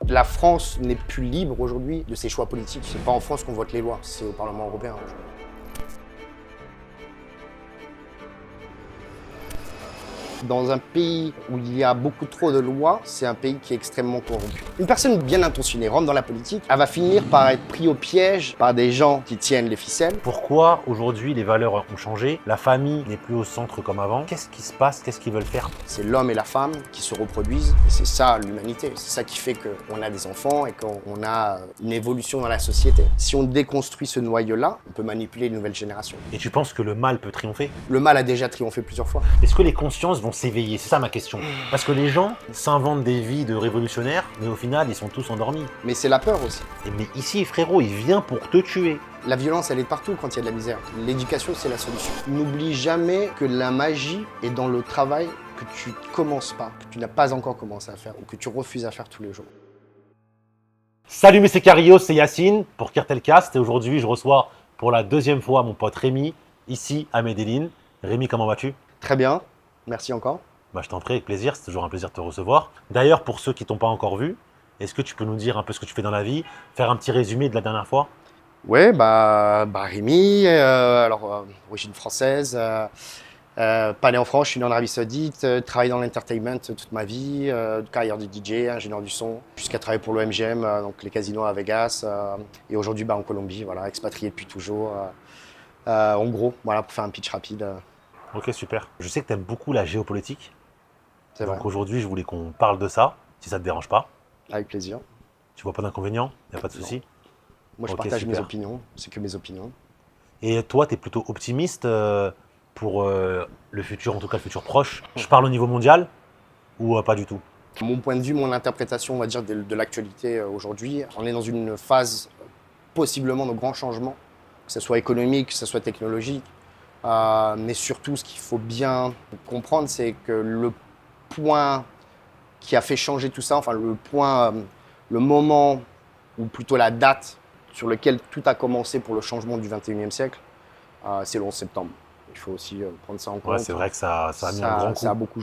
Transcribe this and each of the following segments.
La France n'est plus libre aujourd'hui de ses choix politiques. C'est pas en France qu'on vote les lois, c'est au Parlement européen aujourd'hui. Dans un pays où il y a beaucoup trop de lois, c'est un pays qui est extrêmement corrompu. Une personne bien intentionnée rentre dans la politique, elle va finir par être prise au piège par des gens qui tiennent les ficelles. Pourquoi aujourd'hui les valeurs ont changé? La famille n'est plus au centre comme avant. Qu'est-ce qui se passe? Qu'est-ce qu'ils veulent faire? C'est l'homme et la femme qui se reproduisent et c'est ça l'humanité. C'est ça qui fait qu'on a des enfants et qu'on a une évolution dans la société. Si on déconstruit ce noyau-là, on peut manipuler une nouvelle génération. Et tu penses que le mal peut triompher? Le mal a déjà triomphé plusieurs fois. Est-ce que les consciences vont s'éveiller? C'est ça ma question. Parce que les gens s'inventent des vies de révolutionnaires, mais au final, ils sont tous endormis. Mais c'est la peur aussi. Mais ici, frérot, il vient pour te tuer. La violence, elle est partout quand il y a de la misère. L'éducation, c'est la solution. N'oublie jamais que la magie est dans le travail que tu ne commences pas, que tu n'as pas encore commencé à faire ou que tu refuses à faire tous les jours. Salut, c'est Cario, c'est Yacine pour Cartelcast. Et aujourd'hui, je reçois pour la deuxième fois mon pote Rémi, ici à Medellín. Rémi, comment vas-tu? Très bien, merci encore. Je t'en prie, avec plaisir, c'est toujours un plaisir de te recevoir. D'ailleurs, pour ceux qui t'ont pas encore vu, est-ce que tu peux nous dire un peu ce que tu fais dans la vie, faire un petit résumé de la dernière fois? Ouais, Rémi, origine française, pas né en France, je suis né en Arabie Saoudite, travaillé dans l'entertainment toute ma vie, carrière de DJ, ingénieur du son, jusqu'à travailler pour l'OMGM, donc les casinos à Vegas, et aujourd'hui en Colombie, voilà, expatrié depuis toujours. En gros, voilà, pour faire un pitch rapide. Ok, super. Je sais que tu aimes beaucoup la géopolitique. C'est vrai, Donc aujourd'hui, je voulais qu'on parle de ça, si ça te dérange pas. avec plaisir. Tu vois pas d'inconvénient? Il n'y a pas de souci? Moi, je Ok, partage mes super. opinions, c'est que mes opinions. Et toi, tu es plutôt optimiste pour le futur, en tout cas le futur proche. Je parle au niveau mondial ou pas du tout? Mon point de vue, mon interprétation, on va dire, de l'actualité aujourd'hui, on est dans une phase possiblement de grands changements, que ce soit économique, que ce soit technologique. Mais surtout, ce qu'il faut bien comprendre, c'est que le point qui a fait changer tout ça, enfin le point, le moment, ou plutôt la date sur lequel tout a commencé pour le changement du 21e siècle, c'est le 11 septembre. Il faut aussi prendre ça en compte. Ouais, c'est vrai que ça a mis un grand coup. Ça a beaucoup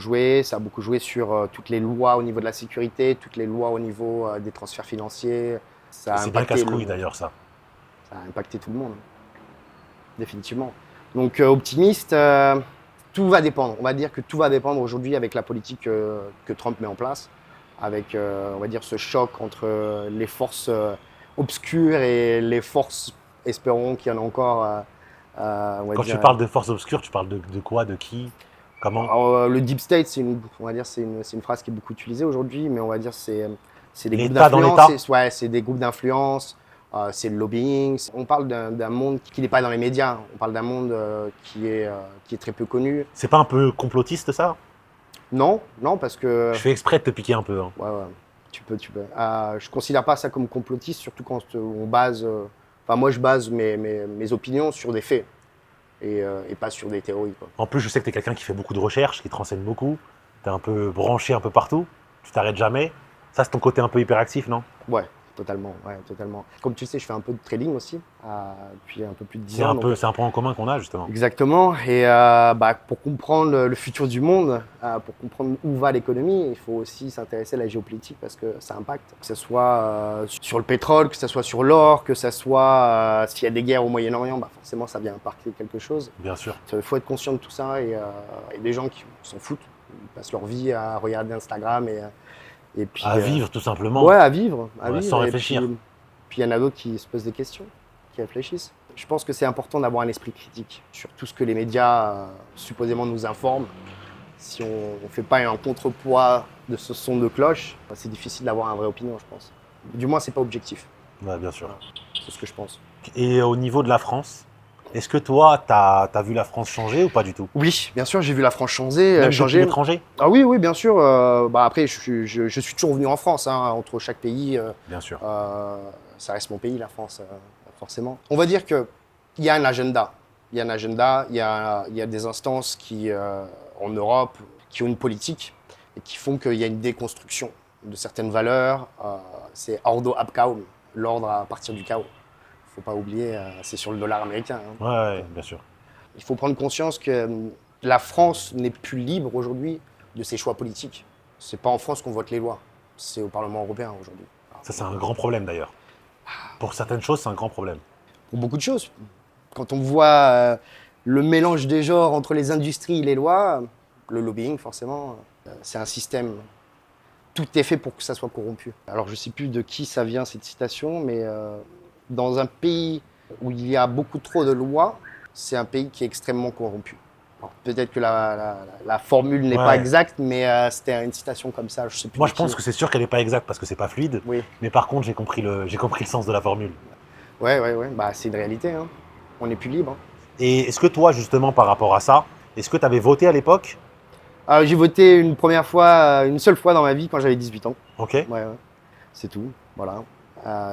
joué sur toutes les lois au niveau de la sécurité, toutes les lois au niveau des transferts financiers. Ça a C'est bien impacté casse-couille d'ailleurs, ça. ça a impacté tout le monde, définitivement. Donc optimiste, tout va dépendre. On va dire que tout va dépendre aujourd'hui avec la politique que Trump met en place, avec on va dire ce choc entre les forces obscures et les forces, espérons qu'il y en a encore. On va Quand dire, tu parles de force obscure, tu parles de quoi? De qui? Comment? alors, le deep state, on va dire, c'est une phrase qui est beaucoup utilisée aujourd'hui, mais on va dire c'est des groupes L'État dans d'influence. l'État? Ouais, c'est des groupes d'influence. C'est le lobbying. On parle d'un monde qui n'est pas dans les médias. On parle d'un monde qui est très peu connu. C'est pas un peu complotiste, ça? Non, parce que Je fais exprès de te piquer un peu. Hein. ouais, tu peux. Je considère pas ça comme complotiste, surtout quand on base. Enfin, moi, je base mes opinions sur des faits et pas sur des théories, quoi. En plus, je sais que tu es quelqu'un qui fait beaucoup de recherches, qui te renseigne beaucoup. Tu es un peu branché un peu partout. Tu t'arrêtes jamais. Ça, c'est ton côté un peu hyperactif, non? Ouais, totalement. Comme tu sais, je fais un peu de trading aussi depuis un peu plus de 10 ans. C'est un point en commun qu'on a, justement. Exactement. Et pour comprendre le futur du monde, pour comprendre où va l'économie, il faut aussi s'intéresser à la géopolitique parce que ça impacte. Que ce soit sur le pétrole, que ce soit sur l'or, que ce soit s'il y a des guerres au Moyen-Orient, forcément ça vient impacter quelque chose. Bien sûr. Il faut être conscient de tout ça et des gens qui s'en foutent, ils passent leur vie à regarder Instagram et puis, À vivre, tout simplement. Ouais, à vivre. Sans Et réfléchir. Puis il y en a d'autres qui se posent des questions, qui réfléchissent. Je pense que c'est important d'avoir un esprit critique sur tout ce que les médias supposément nous informent. Si on ne fait pas un contrepoids de ce son de cloche, c'est difficile d'avoir une vraie opinion, je pense. Du moins, c'est pas objectif. Ouais, bien sûr. C'est ce que je pense. Et au niveau de la France, est-ce que toi, tu as vu la France changer ou pas du tout? Oui, bien sûr, j'ai vu la France changer. Même depuis l'étranger? Ah oui, bien sûr. Après, je suis toujours venu en France. Entre chaque pays, Bien sûr. ça reste mon pays, la France, forcément. On va dire qu'il y a un agenda. Il y a des instances qui, en Europe, qui ont une politique et qui font qu'il y a une déconstruction de certaines valeurs. C'est ordo ab chaos, l'ordre à partir du chaos. Il ne faut pas oublier, c'est sur le dollar américain. Ouais, bien sûr. Il faut prendre conscience que la France n'est plus libre aujourd'hui de ses choix politiques. C'est pas en France qu'on vote les lois, c'est au Parlement européen aujourd'hui. Ça, c'est un grand problème d'ailleurs. Pour certaines choses, c'est un grand problème. Pour beaucoup de choses. Quand on voit le mélange des genres entre les industries et les lois, le lobbying, forcément, c'est un système. Tout est fait pour que ça soit corrompu. Alors, je ne sais plus de qui ça vient, cette citation, mais dans un pays où il y a beaucoup trop de lois, c'est un pays qui est extrêmement corrompu. Alors, peut-être que la formule n'est pas exacte, mais c'était une citation comme ça. Je sais plus. Moi, je pense que c'est sûr qu'elle n'est pas exacte parce que c'est pas fluide. Oui. Mais par contre, j'ai compris le sens de la formule. Ouais. Bah, c'est une réalité. Hein. On n'est plus libre. Et est-ce que toi, justement, par rapport à ça, est-ce que tu avais voté à l'époque? J'ai voté une seule fois dans ma vie quand j'avais 18 ans. Ok. Ouais. C'est tout. Voilà.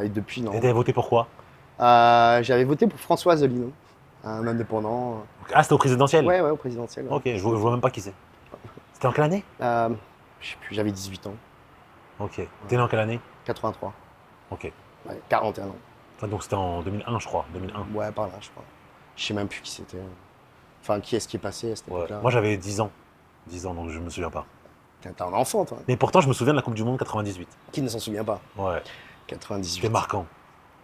Et depuis, non. Et tu avais voté pour quoi? J'avais voté pour François Asselineau, un indépendant. Ah, c'était au présidentiel? Ouais, au présidentiel. Ouais. Ok, je vois même pas qui c'est. C'était en quelle année? Je sais plus, j'avais 18 ans. Ok. T'es né en quelle année? 83. Ok. Ouais, 41 ans. Enfin, donc c'était en 2001, je crois. 2001. Ouais, par là, je crois. Je sais même plus qui c'était. Enfin, qui est-ce qui est passé à cette Ouais. époque-là. Moi, j'avais 10 ans. 10 ans, donc je me souviens pas. T'es un enfant, toi. Mais pourtant, je me souviens de la Coupe du Monde 98. Qui ne s'en souvient pas? Ouais. 98. C'était marquant.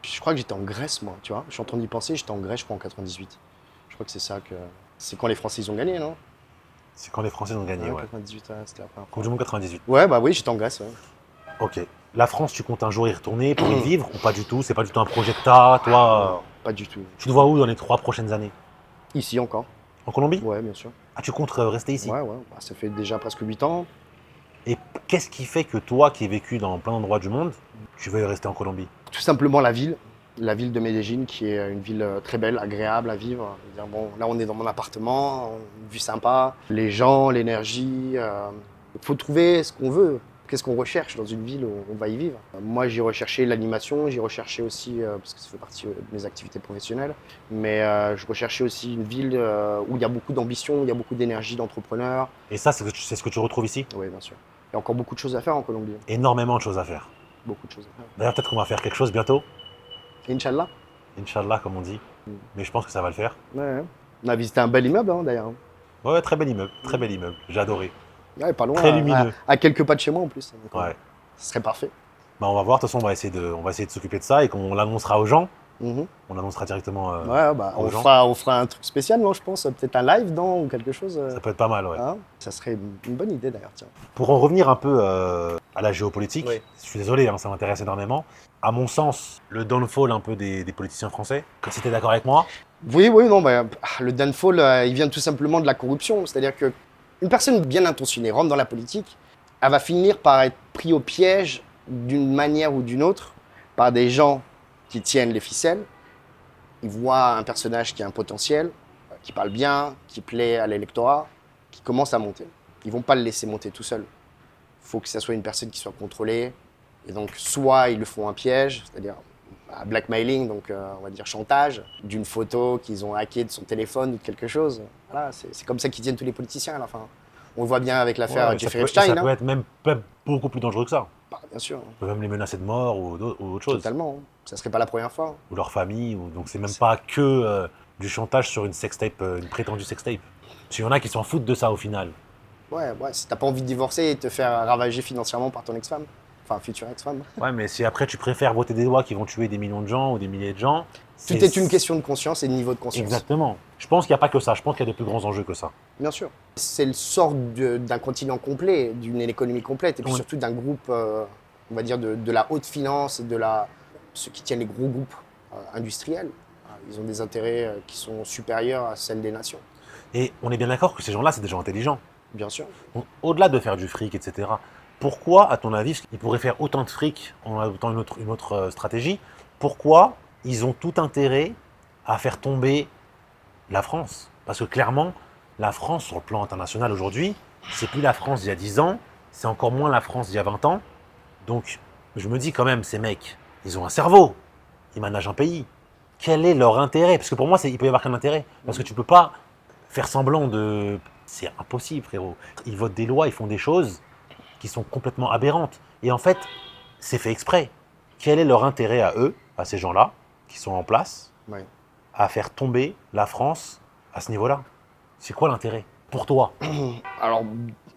Je crois que j'étais en Grèce, moi, tu vois. Je suis en train d'y penser, j'étais en Grèce, je crois, en 98. Je crois que c'est ça que. C'est quand les Français ils ont gagné, non? C'est quand les Français ont gagné, ouais. 98, c'était la première fois. Coupe du Monde 98. Ouais, bah oui, j'étais en Grèce, ouais. Ok. La France, tu comptes un jour y retourner pour y vivre ou pas du tout? C'est pas du tout un projet que t'as, toi? Pas du tout. Tu te vois où dans les 3 prochaines années? Ici encore. En Colombie? Ouais, bien sûr. Ah, tu comptes rester ici? Ouais. Bah, ça fait déjà presque 8 ans. Et qu'est-ce qui fait que toi, qui es vécu dans plein d'endroits du monde, tu veux rester en Colombie? Tout simplement la ville de Medellín, qui est une ville très belle, agréable à vivre. Je veux dire, bon, là, on est dans mon appartement, une vue sympa, les gens, l'énergie. Il faut trouver ce qu'on veut. Qu'est-ce qu'on recherche dans une ville où on va y vivre? Moi, j'ai recherché l'animation, j'ai recherché aussi, parce que ça fait partie de mes activités professionnelles, mais je recherchais aussi une ville où il y a beaucoup d'ambition, où il y a beaucoup d'énergie, d'entrepreneurs. Et ça, c'est ce que tu retrouves ici? Oui, bien sûr. Il y a encore beaucoup de choses à faire en Colombie. Énormément de choses à faire. Beaucoup de choses à faire. D'ailleurs, peut-être qu'on va faire quelque chose bientôt. Inch'Allah. Inch'Allah, comme on dit. Mais je pense que ça va le faire. Ouais. On a visité un bel immeuble, hein, d'ailleurs. Ouais, très bel immeuble. Très bel immeuble. J'ai adoré. Ouais, pas loin. Très lumineux. À quelques pas de chez moi en plus. Donc, Ouais. Ce serait parfait. Bah, on va voir. De toute façon, on va essayer de s'occuper de ça et qu'on l'annoncera aux gens. Mhm. On l'annoncera directement. Ouais, bah, aux gens. on fera un truc spécial, non, je pense. Peut-être un live, non, ou quelque chose. Ça peut être pas mal, ouais. Hein, ça serait une bonne idée, d'ailleurs, tiens. Pour en revenir un peu à la géopolitique, Oui. je suis désolé, hein, ça m'intéresse énormément. À mon sens, le downfall un peu des politiciens français, si tu es d'accord avec moi. Oui, non, bah, le downfall, il vient tout simplement de la corruption. C'est-à-dire que une personne bien intentionnée rentre dans la politique, elle va finir par être prise au piège d'une manière ou d'une autre par des gens qui tiennent les ficelles. Ils voient un personnage qui a un potentiel, qui parle bien, qui plaît à l'électorat, qui commence à monter. Ils vont pas le laisser monter tout seul. Il faut que ça soit une personne qui soit contrôlée. Et donc, soit ils le font un piège, c'est-à-dire blackmailing, donc on va dire chantage, d'une photo qu'ils ont hackée de son téléphone ou de quelque chose. Voilà, c'est comme ça qu'ils tiennent tous les politiciens à la fin. On le voit bien avec l'affaire Ouais, Jeffrey ça Epstein. peut être même beaucoup plus dangereux que ça. Bah, bien sûr, On peut même les menacer de mort ou autre chose. totalement. Ça serait pas la première fois. Ou leur famille. Donc c'est même pas que du chantage sur une sextape, une prétendue sextape. Parce qu'il y en a qui s'en foutent de ça au final. Ouais, si t'as pas envie de divorcer et de te faire ravager financièrement par ton ex-femme, enfin future ex-femme. Ouais, mais si après tu préfères voter des lois qui vont tuer des millions de gens ou des milliers de gens. Tout est une question de conscience et de niveau de conscience. Exactement. Je pense qu'il n'y a pas que ça. Je pense qu'il y a de plus grands enjeux que ça. Bien sûr. C'est le sort d'un continent complet, d'une économie complète, et puis Ouais. surtout d'un groupe, on va dire, de la haute finance et ceux qui tiennent les gros groupes industriels. Ils ont des intérêts qui sont supérieurs à celles des nations. Et on est bien d'accord que ces gens-là, c'est des gens intelligents. Bien sûr. Donc, au-delà de faire du fric, etc., pourquoi, à ton avis, ils pourraient faire autant de fric en adoptant une autre stratégie? Pourquoi ils ont tout intérêt à faire tomber la France? Parce que clairement, la France, sur le plan international aujourd'hui, c'est plus la France d'il y a 10 ans, c'est encore moins la France d'il y a 20 ans. Donc, je me dis quand même, ces mecs, ils ont un cerveau, ils managent un pays. Quel est leur intérêt? Parce que pour moi, il peut y avoir qu'un intérêt. Parce que tu peux pas faire semblant de... C'est impossible, frérot. Ils votent des lois, ils font des choses qui sont complètement aberrantes. Et en fait, c'est fait exprès. Quel est leur intérêt à eux, à ces gens-là, qui sont en place, Ouais. à faire tomber la France à ce niveau-là? C'est quoi l'intérêt? pour toi? Alors,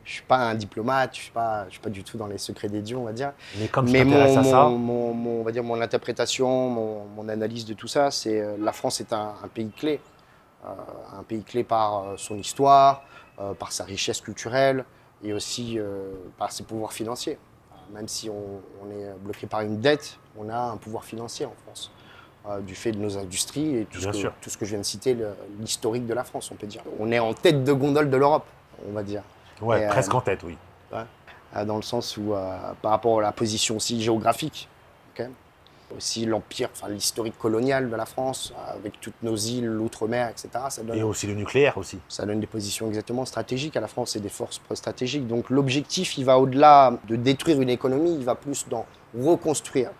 je suis pas un diplomate, je suis pas du tout dans les secrets des dieux, on va dire. Mais comme tu Mais t'intéresses à ça, on va dire mon interprétation, mon analyse de tout ça, c'est la France est un pays clé. Euh, un pays clé par son histoire, par sa richesse culturelle et aussi par ses pouvoirs financiers. Même si on est bloqué par une dette, on a un pouvoir financier en France, du fait de nos industries et bien sûr. tout ce que je viens de citer, l'historique de la France, on peut dire. On est en tête de gondole de l'Europe, on va dire. Ouais, Et, presque en tête, oui. ouais, dans le sens où, par rapport à la position aussi géographique, ok, aussi l'empire, enfin l'historique colonial de la France, avec toutes nos îles, l'outre-mer, etc. Et aussi le nucléaire aussi. Ça donne des positions exactement stratégiques à la France et des forces stratégiques. Donc l'objectif, il va au-delà de détruire une économie, il va plus dans reconstruire.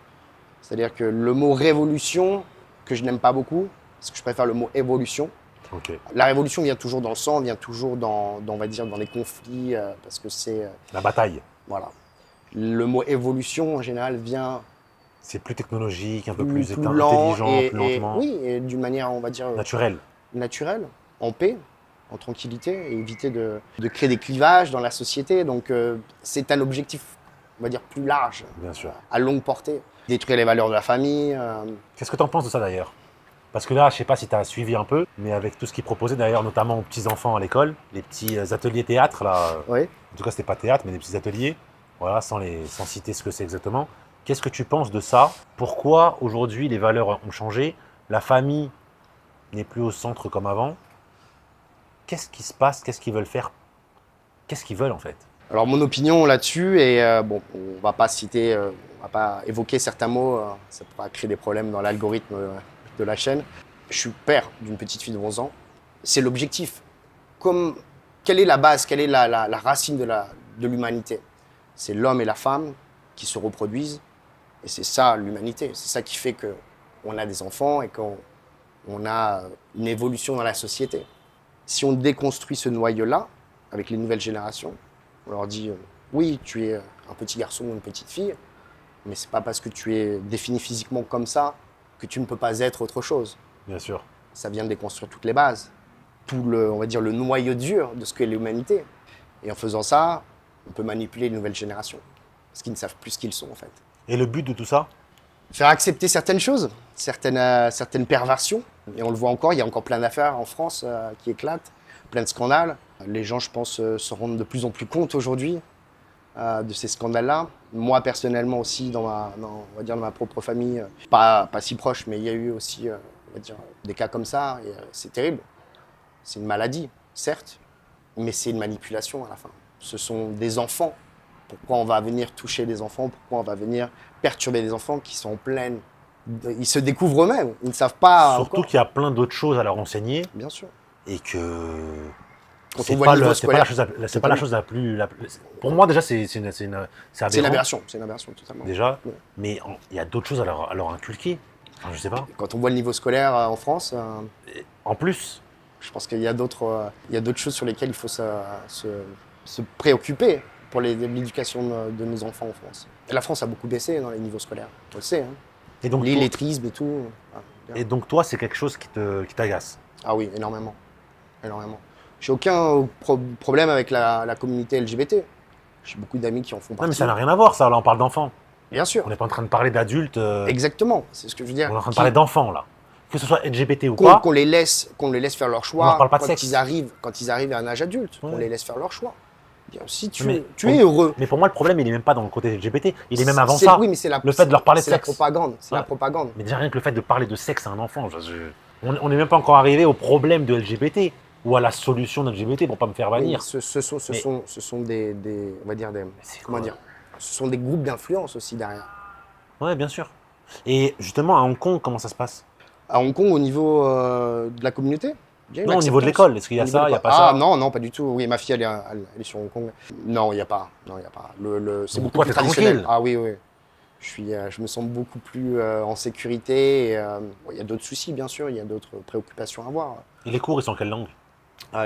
C'est-à-dire que le mot révolution, que je n'aime pas beaucoup, parce que je préfère le mot évolution. Ok. La révolution vient toujours dans le sang, vient toujours on va dire, dans les conflits, parce que c'est, La bataille. voilà. Le mot évolution, en général, vient C'est plus technologique, un peu plus plus lent intelligent, plus lentement. oui, et d'une manière, on va dire, Naturel. naturelle, en paix, en tranquillité, et éviter de créer des clivages dans la société. Donc c'est un objectif, on va dire, plus large, Bien sûr. à longue portée. Détruire les valeurs de la famille. Qu'est-ce que tu en penses de ça d'ailleurs? Parce que là, je sais pas si tu as suivi un peu, mais avec tout ce qu'ils proposaient d'ailleurs, notamment aux petits-enfants à l'école, les petits ateliers théâtre, là. Oui. En tout cas, c'était pas théâtre, mais des petits ateliers. Voilà, sans citer ce que c'est exactement. Qu'est-ce que tu penses de ça? Pourquoi aujourd'hui les valeurs ont changé? La famille n'est plus au centre comme avant. Qu'est-ce qui se passe? Qu'est-ce qu'ils veulent faire? Qu'est-ce qu'ils veulent en fait? Alors mon opinion là-dessus, et bon, on va pas citer, on va pas évoquer certains mots, ça pourra créer des problèmes dans l'algorithme de la chaîne. Je suis père d'une petite fille de 11 ans. C'est l'objectif. Quelle est la base, quelle est la racine de l'humanité? C'est l'homme et la femme qui se reproduisent. Et c'est ça l'humanité. C'est ça qui fait qu'on a des enfants et qu'on a une évolution dans la société. Si on déconstruit ce noyau-là, avec les nouvelles générations, on leur dit oui, tu es un petit garçon ou une petite fille, mais c'est pas parce que tu es défini physiquement comme ça que tu ne peux pas être autre chose. Bien sûr. Ça vient de déconstruire toutes les bases, on va dire, le noyau dur de ce qu'est l'humanité. Et en faisant ça, on peut manipuler les nouvelles générations, parce qu'ils ne savent plus ce qu'ils sont en fait. Et le but de tout ça? Faire accepter certaines choses, certaines perversions. Et on le voit encore, il y a encore plein d'affaires en France qui éclatent, plein de scandales. Les gens, je pense, se rendent de plus en plus compte aujourd'hui de ces scandales-là. Moi, personnellement aussi, on va dire dans ma propre famille, pas si proche, mais il y a eu aussi on va dire, des cas comme ça. Et c'est terrible. C'est une maladie, certes, mais c'est une manipulation à la fin. Ce sont des enfants. Pourquoi on va venir toucher des enfants? Pourquoi on va venir perturber des enfants qui sont en pleine... Ils se découvrent eux-mêmes, ils ne savent pas Surtout encore. qu'il y a plein d'autres choses à leur enseigner Bien sûr. et que Quand c'est on voit pas, le niveau c'est pas la scolaire, chose, c'est pas la chose la plus. Pour moi, déjà, c'est c'est une aberrant, aberration, totalement. déjà. Ouais. Mais il y a d'autres choses à leur inculquer. Enfin, je sais pas. Quand on voit le niveau scolaire en France, En plus, je pense qu'il y a d'autres choses sur lesquelles il faut se préoccuper pour l'éducation de nos enfants en France. Et la France a beaucoup baissé dans les niveaux scolaires, on le sait. Hein. et donc, L'illettrisme et tout. et donc toi, c'est quelque chose qui t'agace. Ah oui, énormément. Énormément. J'ai aucun problème avec la communauté LGBT. J'ai beaucoup d'amis qui en font Non, partie. mais ça n'a rien à voir, ça. Là, on parle d'enfants. Bien sûr. On n'est pas en train de parler d'adultes. Exactement, c'est ce que je veux dire. On est en train de parler d'enfants, là. Que ce soit LGBT ou Qu'on pas. qu'on les laisse faire leur choix On leur parle pas de quand sexe. ils arrivent à un âge adulte. Ouais. Qu'on les laisse faire leur choix. Bien, si Mais tu es heureux. Mais pour moi, le problème, il est même pas dans le côté LGBT. Il est même avant ça. Oui, mais c'est Le fait de leur parler de c'est la sexe. propagande. C'est la Ouais. propagande. Mais déjà rien que le fait de parler de sexe à un enfant, on n'est même pas encore arrivé au problème de LGBT ou à la solution de LGBT pour pas me faire Oui, bannir. ce sont des, on va dire comment quoi dire, ce sont des groupes d'influence aussi derrière. Ouais, bien sûr. Et justement, à Hong Kong, comment ça se passe? À Hong Kong, au niveau de la communauté, il y a une Non, au niveau de acceptance. l'école, est-ce qu'il y a Au niveau ça, de il n'y a l'école. pas ça? Ah non, non, pas du tout. Oui, ma fille, elle est sur Hong Kong. Non, il n'y a pas. Non, il y a pas. C'est Donc beaucoup toi, plus t'es traditionnel. tranquille. Ah oui, oui. Je me sens beaucoup plus en sécurité. Bon, il y a d'autres soucis, bien sûr. Il y a d'autres préoccupations à avoir. Et les cours, ils sont en quelle langue?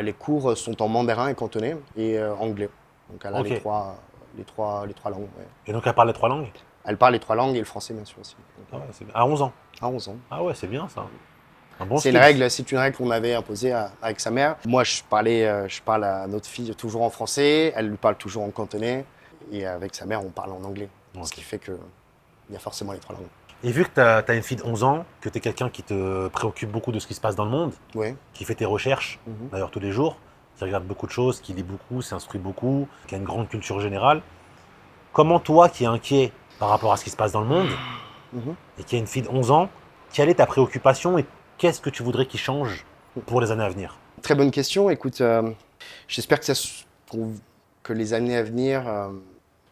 Les cours sont en mandarin et cantonais et anglais. Donc elle a Ok. les trois langues. Ouais. Et donc, elle parle les trois langues? Elle parle les trois langues et le français, bien sûr aussi. Donc, Ah ouais, c'est bien. À 11 ans. à 11 ans. Ah ouais, c'est bien ça. Un bon C'est une règle qu'on avait imposée avec sa mère. Moi, je parle à notre fille toujours en français, elle lui parle toujours en cantonais, et avec sa mère, on parle en anglais. Ok. Ce qui fait qu'il y a forcément les trois langues. Et vu que tu as une fille de 11 ans, que tu es quelqu'un qui te préoccupe beaucoup de ce qui se passe dans le monde, Oui. qui fait tes recherches, Mhm. d'ailleurs tous les jours, qui regarde beaucoup de choses, qui lit beaucoup, s'instruit beaucoup, qui a une grande culture générale, comment toi, qui es inquiet par rapport à ce qui se passe dans le monde, Mhm. et qui a une fille de 11 ans, quelle est ta préoccupation et qu'est-ce que tu voudrais qu'il change pour les années à venir? Très bonne question. Écoute, j'espère que les années à venir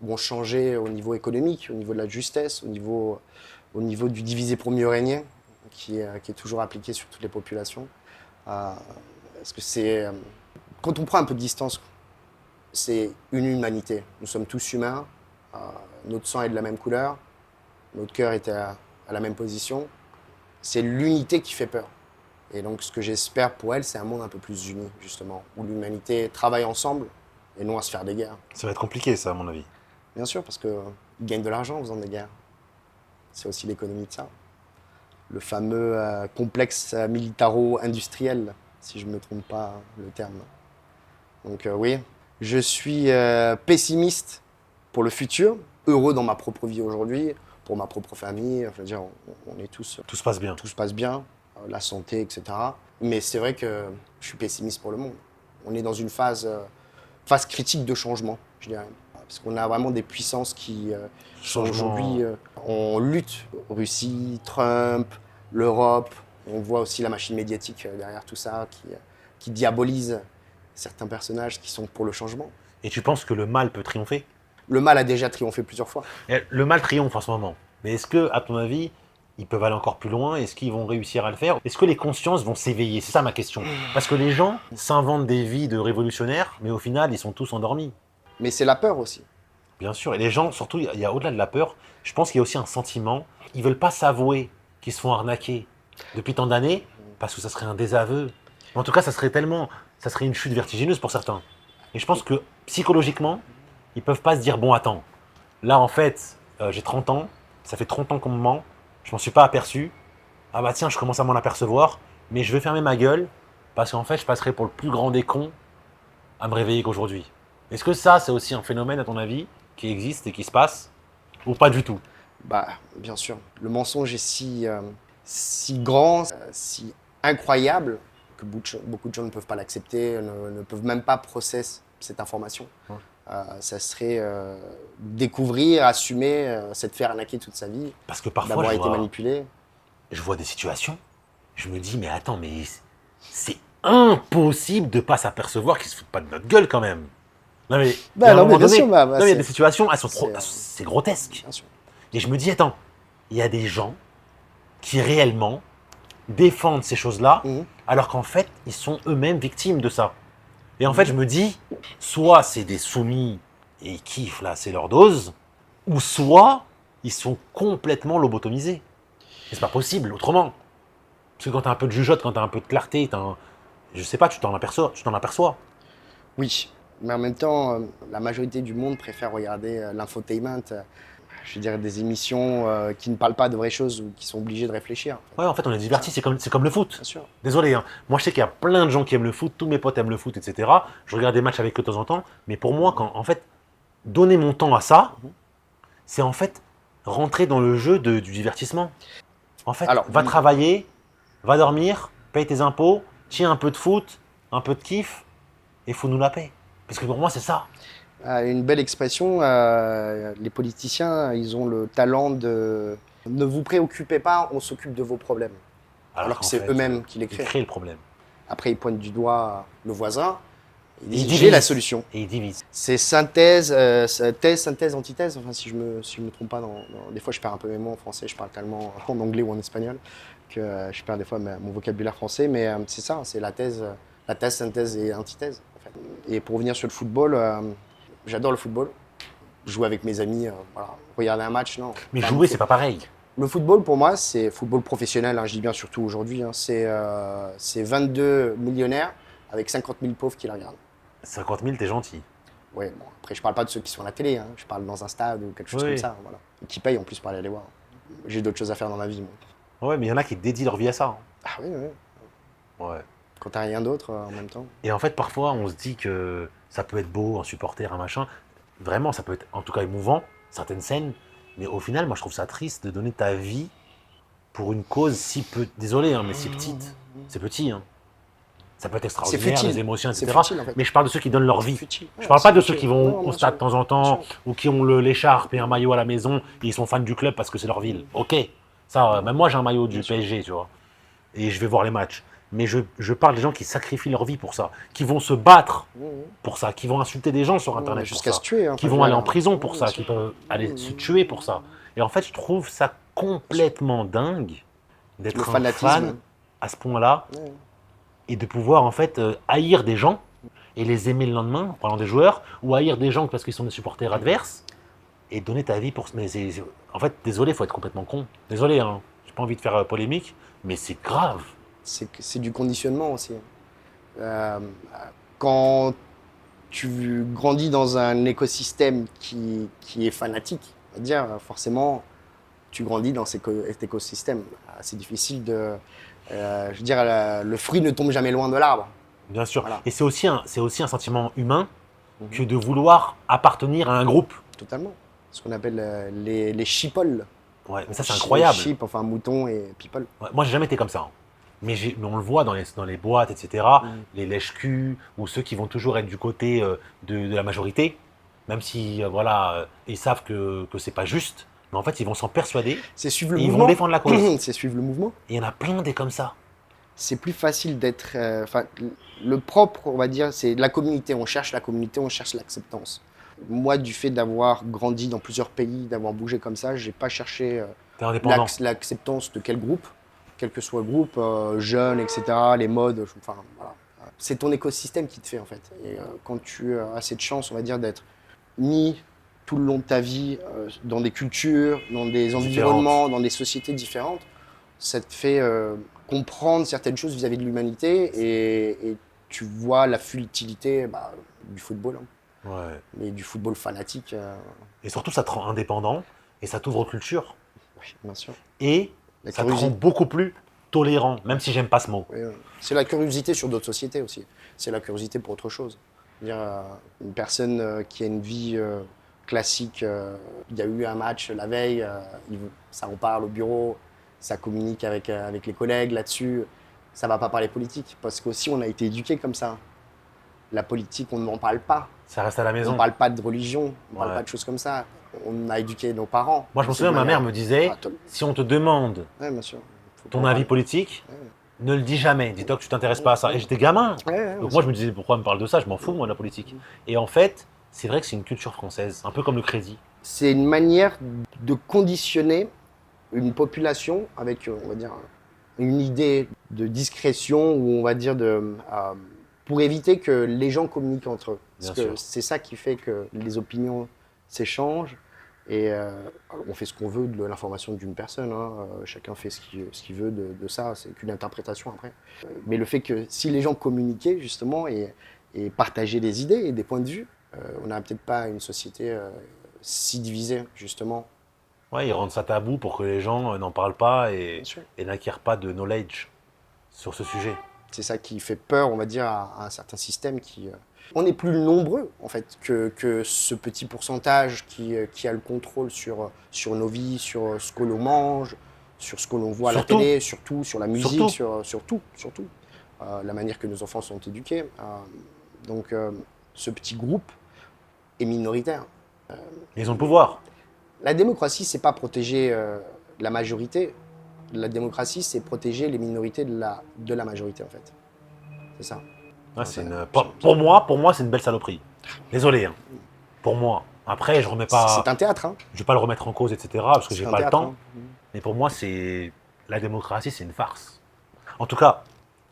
vont changer au niveau économique, au niveau de la justesse, au niveau du diviser pour mieux régner, qui est toujours appliqué sur toutes les populations. Parce que quand on prend un peu de distance, c'est une humanité. Nous sommes tous humains, euh, notre sang est de la même couleur, notre cœur est à la même position. C'est l'unité qui fait peur. Et donc, ce que j'espère pour elle, c'est un monde un peu plus uni, justement, où l'humanité travaille ensemble et non à se faire des guerres. Ça va être compliqué, ça, à mon avis. Bien sûr, parce qu'ils gagnent de l'argent en faisant des guerres. C'est aussi l'économie de ça. Le fameux complexe militaro-industriel, si je ne me trompe pas le terme. Donc, oui, je suis pessimiste pour le futur, heureux dans ma propre vie aujourd'hui, pour ma propre famille. Enfin, je veux dire, on est tous, Tout se passe bien. tout se passe bien, la santé, etc. Mais c'est vrai que je suis pessimiste pour le monde. On est dans une phase critique de changement, je dirais. Parce qu'on a vraiment des puissances qui sont Changement. aujourd'hui en lutte. Russie, Trump, l'Europe. On voit aussi la machine médiatique derrière tout ça qui diabolise certains personnages qui sont pour le changement. Et tu penses que le mal peut triompher? Le mal a déjà triomphé plusieurs fois. Et le mal triomphe en ce moment. Mais est-ce que, à ton avis, ils peuvent aller encore plus loin? Est-ce qu'ils vont réussir à le faire? Est-ce que les consciences vont s'éveiller? C'est ça ma question. Parce que les gens s'inventent des vies de révolutionnaires, mais au final, ils sont tous endormis. Mais c'est la peur aussi. Bien sûr. Et les gens, surtout, il y a au-delà de la peur, je pense qu'il y a aussi un sentiment. Ils veulent pas s'avouer qu'ils se font arnaquer depuis tant d'années, parce que ça serait un désaveu. En tout cas, ça serait une chute vertigineuse pour certains. Et je pense que psychologiquement, ils peuvent pas se dire, bon, attends, là, en fait, j'ai 30 ans, ça fait 30 ans qu'on me ment, je m'en suis pas aperçu. Ah bah tiens, je commence à m'en apercevoir, mais je vais fermer ma gueule, parce qu'en fait, je passerai pour le plus grand des cons à me réveiller qu'aujourd'hui. Est-ce que ça, c'est aussi un phénomène, à ton avis, qui existe et qui se passe, ou pas du tout? Bah, bien sûr. Le mensonge est si grand, si incroyable, que beaucoup de gens ne peuvent pas l'accepter, ne peuvent même pas processer cette information. Ouais. Ça serait découvrir, assumer, s'être fait arnaquer toute sa vie, Parce que parfois, d'avoir été manipulé. je vois des situations, je me dis, mais attends, mais c'est impossible de pas s'apercevoir qu'ils se foutent pas de notre gueule quand même. Non mais, Bah, il y a un non, moment mais bien donné, sûr, bah, non, mais il y a c'est- des situations, c'est, c'est grotesque. bien sûr. Et je me dis, attends, il y a des gens qui réellement défendent ces choses-là, Mhm. alors qu'en fait, ils sont eux-mêmes victimes de ça. Et en fait, je me dis, soit c'est des soumis et ils kiffent là, c'est leur dose, ou soit ils sont complètement lobotomisés. Et c'est pas possible autrement. Parce que quand t'as un peu de jugeote, quand t'as un peu de clarté, je sais pas, tu t'en aperçois. Oui, mais en même temps, la majorité du monde préfère regarder l'infotainment, je veux dire des émissions qui ne parlent pas de vraies choses ou qui sont obligées de réfléchir. En fait. Ouais, en fait, on est divertis, c'est comme le foot. Bien sûr. Désolé, hein. Moi je sais qu'il y a plein de gens qui aiment le foot, tous mes potes aiment le foot, etc. Je regarde des matchs avec eux de temps en temps, mais pour moi, en fait, donner mon temps à ça, c'est en fait rentrer dans le jeu du divertissement. En fait, Alors, va oui. travailler, va dormir, paye tes impôts, tiens un peu de foot, un peu de kiff, et fous-nous la paix. Parce que pour moi, c'est ça. Une belle expression, les politiciens, ils ont le talent de ne vous préoccupez pas, on s'occupe de vos problèmes. Alors que qu'en c'est fait, eux-mêmes qui les ils créent. créent le problème. Après, ils pointent du doigt le voisin, ils Et disent ils j'ai divisent. la solution. Et ils divisent. C'est synthèse, antithèse, enfin si je me trompe pas, des fois je perds un peu mes mots en français, je parle tellement en anglais ou en espagnol que je perds des fois mon vocabulaire français, mais c'est ça, c'est la thèse, synthèse et antithèse. En fait. Et pour revenir sur le football, j'adore le football. Jouer avec mes amis, voilà. Regarder un match, non. Mais Enfin, jouer, c'est pas pareil. Le football, pour moi, c'est football professionnel, je dis bien surtout aujourd'hui. C'est 22 millionnaires avec 50 000 pauvres qui la regardent. 50 000, t'es gentil. Ouais, bon, après, je parle pas de ceux qui sont à la télé, je parle dans un stade ou quelque chose Oui. comme ça. Voilà. Et qui payent en plus pour aller les voir. J'ai d'autres choses à faire dans ma vie. Moi. Ouais, mais il y en a qui dédient leur vie à ça. Ah oui, oui. Ouais. Quand t'as rien d'autre en même temps. Et en fait, parfois, on se dit que ça peut être beau, un supporter, un machin. Vraiment, ça peut être en tout cas émouvant, certaines scènes. Mais au final, moi, je trouve ça triste de donner ta vie pour une cause si peu, désolé, hein, mais si petite. C'est petit, hein. Ça peut être C'est extraordinaire, les futile. émotions, C'est etc. futile en fait. Mais je parle de ceux qui donnent leur C'est vie. futile. Je Ouais, parle pas c'est de ceux futile. qui vont Non, au bien stade sûr. de temps en Bien temps sûr. ou qui ont l'écharpe et un maillot à la maison et ils sont fans du club parce que c'est leur ville. Ok, ça, même moi j'ai un maillot du Bien sûr. PSG, tu vois, et je vais voir les matchs. Mais je parle des gens qui sacrifient leur vie pour ça, qui vont se battre pour ça, qui vont insulter des gens sur Internet pour Jusqu'à se ça, tuer. Hein. qui Enfin, je vont veux aller dire, en prison pour bien ça, sûr. qui peuvent aller se tuer pour ça. Et en fait, je trouve ça complètement dingue Le d'être un fan fanatisme. à ce point-là Ouais. et de pouvoir en fait haïr des gens et les aimer le lendemain, en parlant des joueurs, ou haïr des gens parce qu'ils sont des supporters adverses et donner ta vie pour. Mais en fait, désolé, faut être complètement con. Désolé, hein, j'ai pas envie de faire polémique, mais c'est grave. C'est du conditionnement aussi. Euh, Quand tu grandis dans un écosystème qui est fanatique, on va dire, forcément, tu grandis dans cet écosystème. C'est difficile de. Je veux dire, le fruit ne tombe jamais loin de l'arbre. Bien sûr. Voilà, Et c'est aussi un sentiment humain que Mhm. de vouloir appartenir à un groupe. Totalement. Ce qu'on appelle les sheeple. Ouais, mais ça, c'est incroyable. Sheep, enfin mouton et people. Ouais, moi, j'ai jamais été comme ça, hein. Mais on le voit dans les boîtes, etc. Mhm. Les lèche-culs ou ceux qui vont toujours être du côté de la majorité, même si voilà, ils savent que c'est pas juste. Mais en fait, ils vont s'en persuader C'est suivre le et ils vont mouvement. défendre la cause. C'est suivre le mouvement. Et il y en a plein des comme ça. C'est plus facile d'être. Enfin, le propre, on va dire, c'est la communauté. On cherche la communauté, on cherche l'acceptance. Moi, du fait d'avoir grandi dans plusieurs pays, d'avoir bougé comme ça, j'ai pas cherché T'es indépendant. l'acceptance de quel groupe, quel que soit le groupe, jeune, etc., les modes, enfin, voilà. C'est ton écosystème qui te fait, en fait. Et quand tu as cette chance, on va dire, d'être mis tout le long de ta vie dans des cultures, dans des Différentes. environnements, dans des sociétés différentes, ça te fait comprendre certaines choses vis-à-vis de l'humanité et tu vois la futilité du football, hein, Ouais. mais du football fanatique, Et surtout, ça te rend indépendant et ça t'ouvre aux cultures. oui, bien sûr. Et La ça te rend curiosité, beaucoup plus tolérant, même si j'aime pas ce mot. oui, oui. C'est la curiosité sur d'autres sociétés aussi. C'est la curiosité pour autre chose. Dire, une personne qui a une vie classique, il y a eu un match la veille, ça en parle au bureau, ça communique avec les collègues là-dessus. Ça va pas parler politique parce qu'aussi on a été éduqué comme ça. La politique, on n'en parle pas. Ça reste à la On ne maison. parle pas de religion, on ne parle Ouais. pas de choses comme ça. On a éduqué nos parents. Moi, je me C'est souviens, de ma mère manière- me disait, Ah, si on te demande ouais, bien sûr. Faut pas ton en avis parler. politique, Ouais. ne le dis jamais. Dis-toi que tu t'intéresses pas à ça. Et j'étais gamin. Ouais, ouais, Donc bien moi, je sûr. me disais, pourquoi on me parle de ça? Je m'en fous, moi, de la politique. Et en fait, c'est vrai que c'est une culture française, un peu comme le crédit. C'est une manière de conditionner une population avec, on va dire, une idée de discrétion ou on va dire pour éviter que les gens communiquent entre eux. Parce Bien que sûr. c'est ça qui fait que les opinions s'échangent et on fait ce qu'on veut de l'information d'une personne, hein. Chacun fait ce qu'il veut de ça, c'est qu'une interprétation après. Mais le fait que si les gens communiquaient justement et partageaient des idées et des points de vue, on n'a peut-être pas une société si divisée justement. Ouais, ils rendent ça tabou pour que les gens n'en parlent pas Bien sûr. et n'acquièrent pas de knowledge sur ce sujet. C'est ça qui fait peur, on va dire, à un certain système qui. On est plus nombreux, en fait, que ce petit pourcentage qui a le contrôle sur nos vies, sur ce que l'on mange, sur ce que l'on voit à la Surtout. télé, surtout sur la musique, Surtout. sur tout, surtout. La manière que nos enfants sont éduqués. Donc, ce petit groupe est minoritaire. Ils ont le pouvoir. La démocratie, c'est pas protéger la majorité. La démocratie, c'est protéger les minorités de la majorité, en fait. C'est ça. Ouais, pour moi, c'est une belle saloperie. Désolé, hein. Pour moi. Après, je remets pas, C'est un théâtre, hein. je vais pas le remettre en cause, etc. Parce que C'est j'ai un pas le théâtre, temps. hein. Mais pour moi, c'est la démocratie, c'est une farce. En tout cas,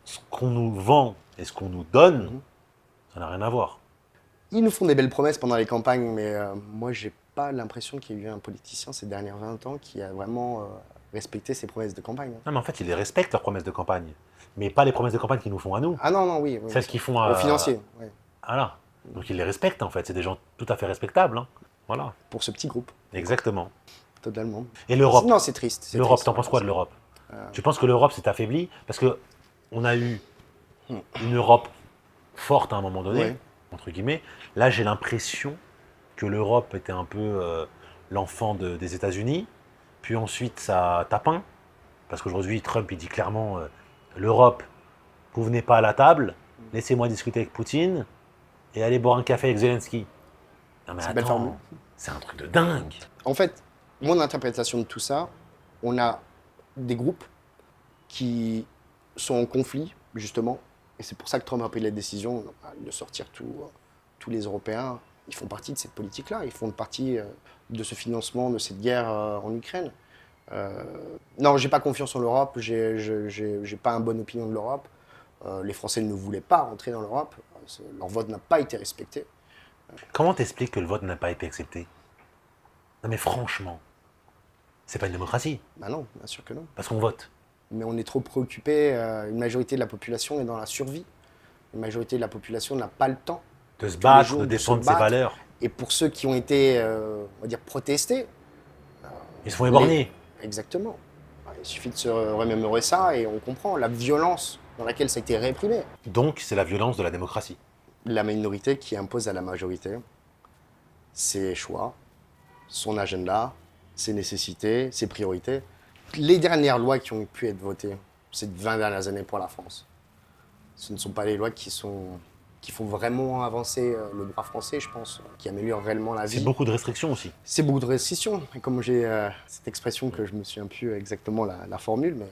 ce qu'on nous vend et ce qu'on nous donne, Mhm. ça n'a rien à voir. Ils nous font des belles promesses pendant les campagnes, mais moi, j'ai pas l'impression qu'il y ait eu un politicien ces dernières 20 ans qui a vraiment respecté ses promesses de campagne, hein. Non, mais en fait, ils les respectent leurs promesses de campagne, mais pas les promesses de campagne qu'ils nous font à nous. Ah non, non, oui. Celles qu'ils font Aux financiers, ouais, Voilà. Donc ils les respectent en fait. C'est des gens tout à fait respectables, hein. Voilà. pour ce petit groupe, Exactement. totalement. Et l'Europe. Non, c'est triste. L'Europe, triste, t'en penses quoi de l'Europe? Tu penses que l'Europe s'est affaiblie? Parce que on a eu une Europe forte à un moment donné, Ouais. entre guillemets. Là, j'ai l'impression que l'Europe était un peu l'enfant des États-Unis. Puis ensuite, ça tape un. Parce qu'aujourd'hui, Trump, il dit clairement l'Europe, vous venez pas à la table, laissez-moi discuter avec Poutine et allez boire un café avec Zelensky. Non mais C'est une belle formule. attends, c'est un truc de dingue. En fait, mon interprétation de tout ça, on a des groupes qui sont en conflit, justement, et c'est pour ça que Trump a pris la décision de sortir tous les Européens. Ils font partie de cette politique-là, ils font partie de ce financement, de cette guerre en Ukraine. Non, j'ai pas confiance en l'Europe, j'ai pas une bonne opinion de l'Europe. Les Français ne voulaient pas rentrer dans l'Europe, leur vote n'a pas été respecté. Comment t'expliques que le vote n'a pas été accepté? Non mais franchement, c'est pas une démocratie, Ben non, bien sûr que non. parce qu'on vote. Mais on est trop préoccupé, une majorité de la population est dans la survie. Une majorité de la population n'a pas le temps. De se les battre, jours, de de défendre se ses battre. valeurs. Et pour ceux qui ont été, on va dire, protestés, Ils se font éborgner. exactement. Il suffit de se remémorer ça et on comprend la violence dans laquelle ça a été réprimé. Donc c'est la violence de la démocratie. La minorité qui impose à la majorité ses choix, son agenda, ses nécessités, ses priorités. Les dernières lois qui ont pu être votées ces 20 dernières années pour la France, ce ne sont pas les lois qui font vraiment avancer le droit français, je pense, qui améliorent réellement la C'est vie. beaucoup de restrictions aussi. C'est beaucoup de restrictions. Et comme j'ai cette expression que je me souviens plus exactement la formule, mais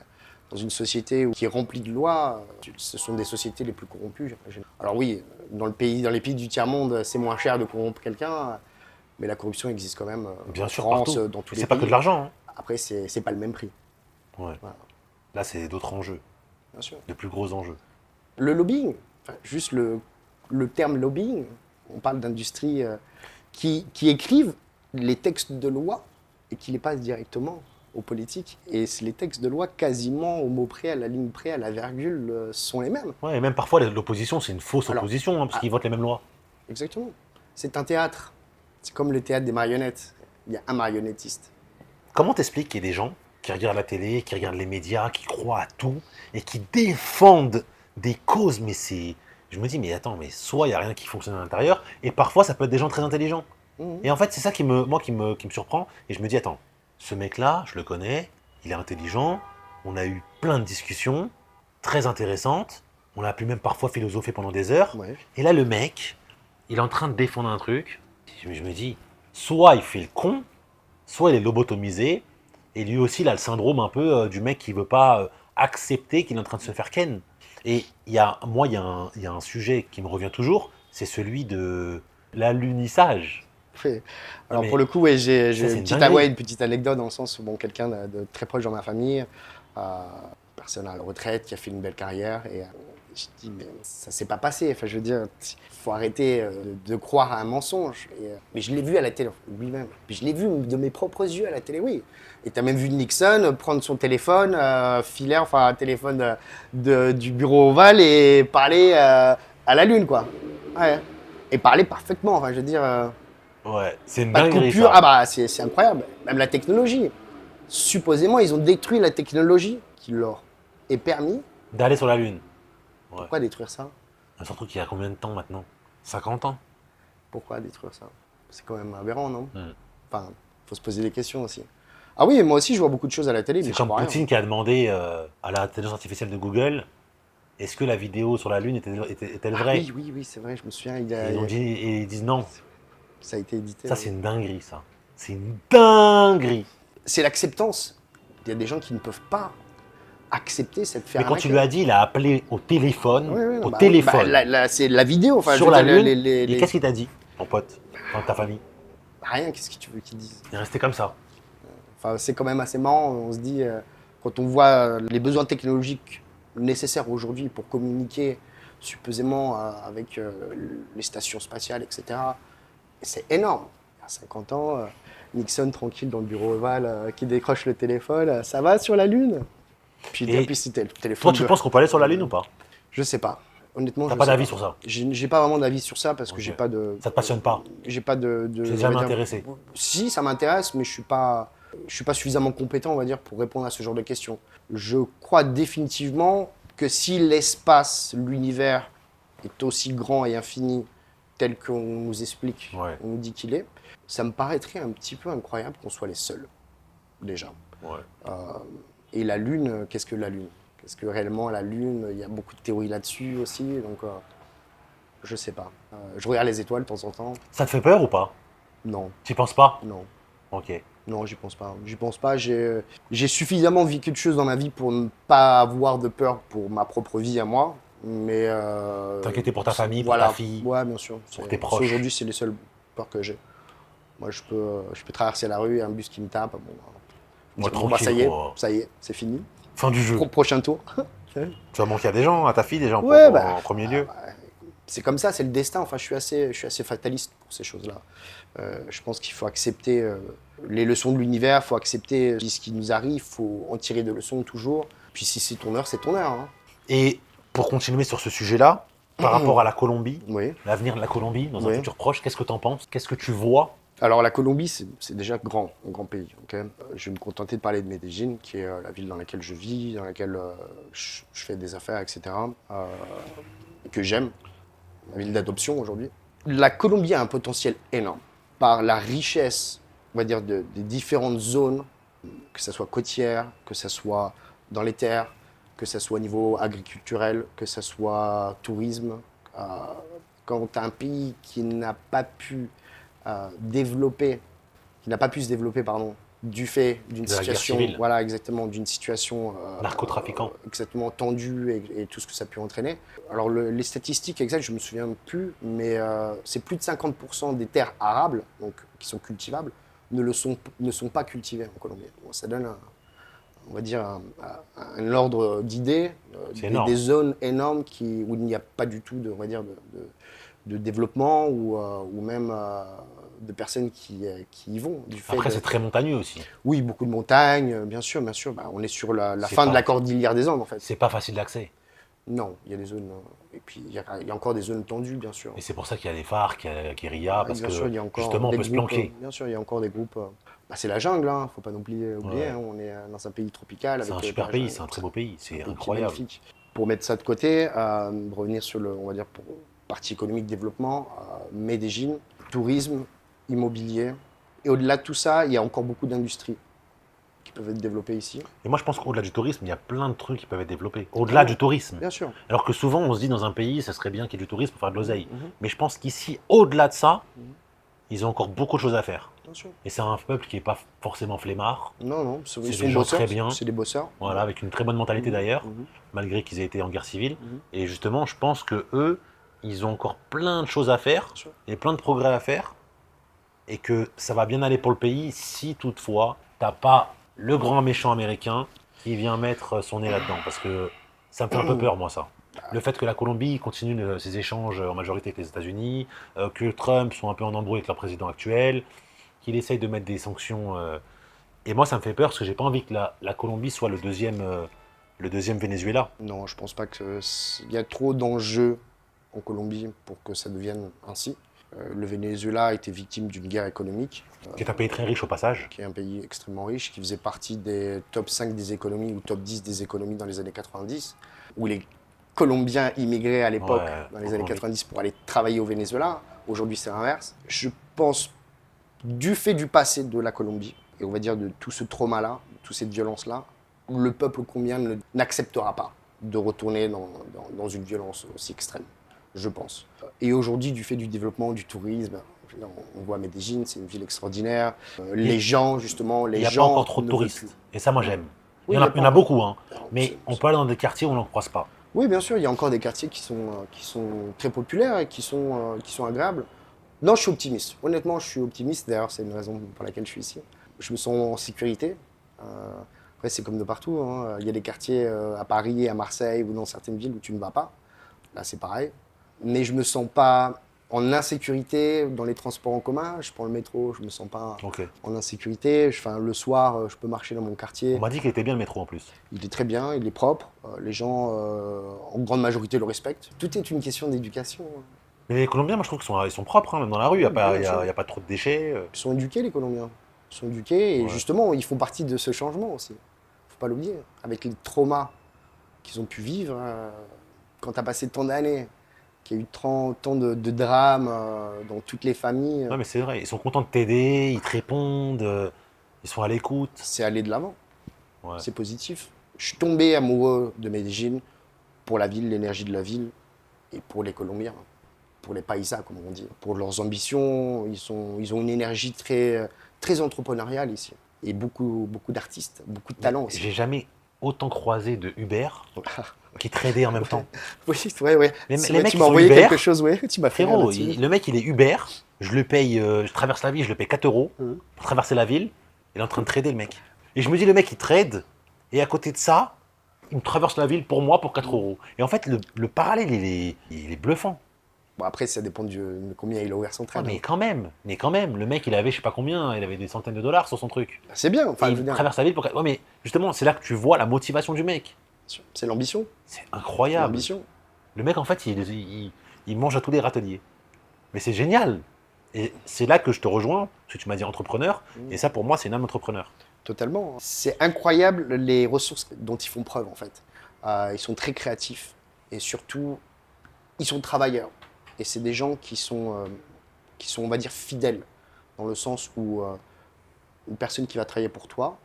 dans une société qui est remplie de lois, ce sont des sociétés les plus corrompues. Alors oui, dans les pays du tiers-monde, c'est moins cher de corrompre quelqu'un, mais la corruption existe quand même Bien en sûr, France, partout. dans tous Et les c'est pays. pas que de l'argent. Après, c'est pas le même prix, Hein. Ouais. Voilà. Là, c'est d'autres enjeux, bien sûr. de plus gros enjeux. Le lobbying, enfin, juste le terme lobbying, on parle d'industries qui écrivent les textes de loi et qui les passent directement aux politiques. Et les textes de loi, quasiment au mot près, à la ligne près, à la virgule, sont les mêmes. Ouais, et même parfois, l'opposition, c'est une fausse Alors, opposition, parce qu'ils votent les mêmes lois. Exactement. C'est un théâtre. C'est comme le théâtre des marionnettes. Il y a un marionnettiste. Comment t'expliques qu'il y a des gens qui regardent la télé, qui regardent les médias, qui croient à tout, et qui défendent des causes, mais c'est... Je me dis, mais attends, mais soit il n'y a rien qui fonctionne à l'intérieur, et parfois, ça peut être des gens très intelligents. Mhm. Et en fait, c'est ça qui me surprend. Et je me dis, attends, ce mec-là, je le connais, il est intelligent, on a eu plein de discussions très intéressantes, on a pu même parfois philosopher pendant des heures. Ouais. Et là, le mec, il est en train de défendre un truc. Je me dis, soit il fait le con, soit il est lobotomisé, et lui aussi, il a le syndrome un peu du mec qui veut pas accepter qu'il est en train de se faire ken. Et il y a un sujet qui me revient toujours, c'est celui de l'alunissage. Alors mais pour le coup, ouais, j'ai ça, c'est une dinguerie. une petite anecdote dans le sens où bon, quelqu'un de très proche dans ma famille, personne à la retraite, qui a fait une belle carrière, et je dis mais ça s'est pas passé. Enfin, je veux dire, faut arrêter de croire à un mensonge. Mais je l'ai vu à la télé lui-même. Puis je l'ai vu de mes propres yeux à la télé, oui. Et tu as même vu Nixon prendre son téléphone, filer, enfin un téléphone du bureau ovale et parler à la lune, quoi. Ouais. Et parler parfaitement. Enfin, je veux dire. Ouais, c'est une Pas de dinguerie coupure, ça. ah bah c'est incroyable. Même la technologie. Supposément, ils ont détruit la technologie qui leur est permis. D'aller sur la Lune. Ouais. Pourquoi détruire ça? Surtout qu'il y a combien de temps maintenant? 50 ans. Pourquoi détruire ça? C'est quand même aberrant, non? Mm. Enfin, faut se poser des questions aussi. Ah oui, moi aussi, je vois beaucoup de choses à la télé, mais C'est je comme comprends rien. Poutine qui a demandé à l'intelligence artificielle de Google est-ce que la vidéo sur la Lune est-elle Ah vraie? oui, c'est vrai, je me souviens, Et ils disent non. ça a été édité. Ça, c'est une dinguerie, ça. C'est une dinguerie. C'est l'acceptance. Il y a des gens qui ne peuvent pas accepter cette Mais faire quand tu lui as dit, il a appelé au téléphone. Oui, Au téléphone. c'est la vidéo. Enfin, sur je veux la dire, Lune. les- Et qu'est-ce qu'il t'a dit, ton pote, dans ta famille? Rien, qu'est-ce que tu veux qu'ils disent? Il est resté comme ça. Enfin, c'est quand même assez marrant. On se dit, quand on voit les besoins technologiques nécessaires aujourd'hui pour communiquer supposément avec les stations spatiales, etc., c'est énorme. Il y a 50 ans, Nixon tranquille dans le bureau ovale qui décroche le téléphone, ça va sur la Lune? Et Puis c'était le téléphone. Toi, tu penses qu'on peut aller sur la Lune ou pas? Je sais pas. Honnêtement, T'as je pas sais d'avis sur ça? J'ai pas vraiment d'avis sur ça parce que Ok. j'ai pas de. Ça te passionne pas? J'ai pas C'est on jamais va dire- intéressé. Si, ça m'intéresse, mais je suis pas. Je suis pas suffisamment compétent, on va dire, pour répondre à ce genre de questions. Je crois définitivement que si l'espace, l'univers est aussi grand et infini tel qu'on nous explique, Ouais. on nous dit qu'il est, ça me paraîtrait un petit peu incroyable qu'on soit les seuls, déjà. Ouais. Et la Lune, qu'est-ce que la Lune? Qu'est-ce que réellement la Lune? Il y a beaucoup de théories là-dessus aussi, donc je sais pas. Je regarde les étoiles de temps en temps. Ça te fait peur ou pas? Non, Tu penses pas? non, Ok. non, j'y pense pas. J'y pense pas. J'ai suffisamment vécu de choses dans ma vie pour ne pas avoir de peur pour ma propre vie à moi. Mais T'inquiéter pour ta famille, pour voilà. ta fille, Ouais, bien sûr. pour tes Ça, proches. aujourd'hui, c'est les seules peurs que j'ai. Moi, je peux traverser la rue, un bus qui me tape. Bon, Moi, bon, bah, tranquille, quoi. ça y est, c'est fini. Fin du jeu. Prochain tour. Tu vas manquer à des gens, à ta fille déjà Ouais, en premier lieu. C'est comme ça, c'est le destin. Enfin, je suis assez fataliste pour ces choses-là. Je pense qu'il faut accepter les leçons de l'univers, il faut accepter ce qui nous arrive, il faut en tirer des leçons toujours. Puis si c'est ton heure, c'est ton heure. Hein. Et pour continuer sur ce sujet-là, par rapport à la Colombie, Oui. l'avenir de la Colombie dans un Oui. futur proche, qu'est-ce que tu en penses? Qu'est-ce que tu vois? Alors la Colombie, c'est déjà un grand pays. Okay, je vais me contenter de parler de Medellín, qui est la ville dans laquelle je vis, dans laquelle je fais des affaires, etc. Que j'aime, la ville d'adoption aujourd'hui. La Colombie a un potentiel énorme par la richesse, on va dire, des différentes zones, que ce soit côtière, que ce soit dans les terres, que ce soit au niveau agriculturel, que ce soit tourisme. Quand tu as un pays qui n'a pas pu développer, qui n'a pas pu se développer, pardon, du fait d'une De la guerre situation, civile. voilà, exactement, d'une situation Narcotrafiquant. exactement tendue et tout ce que ça a pu entraîner. Alors les statistiques exactes, je me souviens plus, mais c'est plus de 50% des terres arables, donc qui sont cultivables, ne sont pas cultivées en Colombie. Bon, ça donne on va dire un ordre d'idées, C'est énorme. des zones énormes où il n'y a pas du tout on va dire, de développement ou même de personnes qui y vont. Après, c'est très montagneux aussi. Oui, beaucoup de montagnes, bien sûr, bien sûr. Bah, on est sur la C'est fin pas- de la cordillère des Andes, en fait. C'est pas facile d'accès. Non, il y a des zones. Et puis, il y a encore des zones tendues, bien sûr. Et c'est pour ça qu'il y a des phares, qu'il y a la guérilla, parce Bien que sûr, il y a encore justement, on des peut se groupes, planquer. bien sûr, il y a encore des groupes. Bah, c'est la jungle, hein, faut pas oublier. Ouais. Hein, on est dans un pays tropical. C'est un avec super la pays, jungle. c'est un très beau pays, c'est Un pays qui est incroyable. magnifique. Pour mettre ça de côté, revenir sur on va dire, pour partie économique, développement, Medellín, tourisme, immobilier. Et au-delà de tout ça, il y a encore beaucoup d'industries qui peuvent être développées ici. Et moi, je pense qu'au-delà du tourisme, il y a plein de trucs qui peuvent être développés. Au-delà du tourisme. Bien sûr. Alors que souvent, on se dit dans un pays, ça serait bien qu'il y ait du tourisme pour faire de l'oseille. Mhm. Mais je pense qu'ici, au-delà de ça, Mhm. ils ont encore beaucoup de choses à faire. Bien sûr. Et c'est un peuple qui n'est pas forcément flemmard, Non, non, C'est ils des sont gens bosseurs. très bien. C'est des bosseurs. voilà, avec une très bonne mentalité d'ailleurs, Mhm. malgré qu'ils aient été en guerre civile. Mhm. Et justement, je pense que eux, ils ont encore plein de choses à faire Bien sûr. et plein de progrès à faire, et que ça va bien aller pour le pays si toutefois t'as pas le grand méchant américain qui vient mettre son nez là-dedans, parce que ça me fait un peu peur, moi, ça. Le fait que la Colombie continue ses échanges en majorité avec les États-Unis, que Trump soit un peu en embrouille avec leur président actuel, qu'il essaye de mettre des sanctions. Et moi, ça me fait peur parce que j'ai pas envie que la Colombie soit le deuxième Venezuela. Non, je pense pas il y a trop d'enjeux en Colombie pour que ça devienne ainsi. Le Venezuela a été victime d'une guerre économique, Qui est un pays très riche au passage. qui est un pays extrêmement riche, qui faisait partie des top 5 des économies ou top 10 des économies dans les années 90, où les Colombiens immigraient à l'époque, Ouais, dans les en années Colombie. 90, pour aller travailler au Venezuela. Aujourd'hui, c'est l'inverse. Je pense, du fait du passé de la Colombie, et on va dire de tout ce trauma-là, de toute cette violence-là, le peuple colombien n'acceptera pas de retourner dans une violence aussi extrême, je pense. Et aujourd'hui, du fait du développement du tourisme, on voit Medellín, c'est une ville extraordinaire. Les gens, justement, Il les n'y a gens pas encore trop de ne veulent touristes. plus. Et ça, moi, j'aime. Oui, il y en a, pas il y en a encore. beaucoup, hein. Non, Mais c'est- on peut aller dans des quartiers où on n'en croise pas. Oui, bien sûr, il y a encore des quartiers qui sont très populaires et qui sont agréables. Non, je suis optimiste. Honnêtement, je suis optimiste. D'ailleurs, c'est une raison pour laquelle je suis ici. Je me sens en sécurité. Après, c'est comme de partout, hein. Il y a des quartiers à Paris, à Marseille ou dans certaines villes où tu ne vas pas. Là, c'est pareil. Mais je me sens pas en insécurité dans les transports en commun. Je prends le métro, je me sens pas Ok. en insécurité. Enfin, le soir, je peux marcher dans mon quartier. On m'a dit qu'il était bien le métro en plus. Il est très bien, il est propre. Les gens, en grande majorité, le respectent. Tout est une question d'éducation. Mais les Colombiens, moi, je trouve qu'ils sont propres, hein, même dans la rue. Il n'y a, Oui, pas- bien il y a- sûr. il y a pas trop de déchets. Ils sont éduqués, les Colombiens. sont éduqués. Et Ouais. justement, ils font partie de ce changement aussi. Faut pas l'oublier. Avec les traumas qu'ils ont pu vivre, quand tu as passé tant d'années, qu'il y a eu tant de drames dans toutes les familles, Non, mais c'est vrai, ils sont contents de t'aider, ils te répondent, ils sont à l'écoute. c'est aller de l'avant. Ouais. C'est positif. Je suis tombé amoureux de Medellín pour la ville, l'énergie de la ville et pour les Colombiens, pour les paysans, comme on dit, pour leurs ambitions. Ils ont une énergie très entrepreneuriale ici. Et beaucoup d'artistes, beaucoup de Mais talents aussi. j'ai jamais autant croisé de Uber qui tradaient en même temps. Oui, ouais. Les C'est les vrai, mecs tu qui m'as sont envoyé Uber, quelque chose, ouais. Tu m'as fait rire frérot, là-dessus. le mec il est Uber, je le paye, je traverse la ville, je le paye 4 euros Mhm. pour traverser la ville, il est en train de trader le mec. Et je me dis, le mec il trade, et à côté de ça, il me traverse la ville pour moi pour 4 euros. Et en fait, le parallèle il est bluffant. Bon, après, ça dépend de combien il a ouvert son Ouais, trade. mais quand même, le mec il avait je sais pas combien, il avait des centaines de dollars sur son truc. C'est bien, Et enfin, je veux il dire, traverse la ville pour. Ouais, mais justement, c'est là que tu vois la motivation du mec. c'est l'ambition. C'est C'est incroyable. l'ambition. Le mec, en fait, il mange à tous les râteliers. Mais c'est génial. Et c'est là que je te rejoins, parce que tu m'as dit entrepreneur. Et ça, pour moi, c'est une âme entrepreneur. Totalement. C'est incroyable les ressources dont ils font preuve, en fait. Ils sont très créatifs et surtout, ils sont travailleurs. Et c'est des gens qui sont, on va dire, fidèles, dans le sens où une personne qui va travailler pour toi,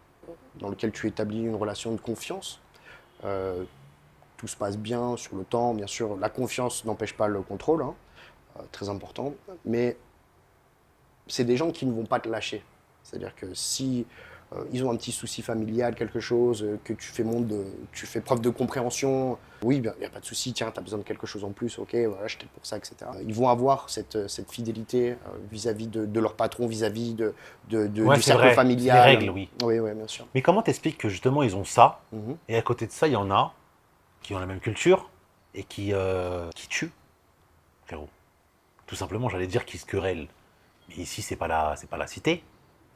dans lequel tu établis une relation de confiance, euh, tout se passe bien sur le temps, bien sûr. La confiance n'empêche pas le contrôle, hein, très important. Mais c'est des gens qui ne vont pas te lâcher. C'est-à-dire que si ils ont un petit souci familial, quelque chose, que tu fais preuve de compréhension, oui, il n'y a pas de souci, tiens, tu as besoin de quelque chose en plus, ok, voilà, je t'aide pour ça, etc. Ils vont avoir cette fidélité vis-à-vis de leur patron, vis-à-vis Ouais, du c'est cercle vrai. C'est des familial. règles, oui. Oui, oui, bien sûr. Mais comment t'expliques que justement, ils ont ça, Mhm. et à côté de ça, il y en a qui ont la même culture et qui tuent, frérot. Tout simplement, j'allais dire qu'ils se querellent. Mais ici, c'est pas la cité.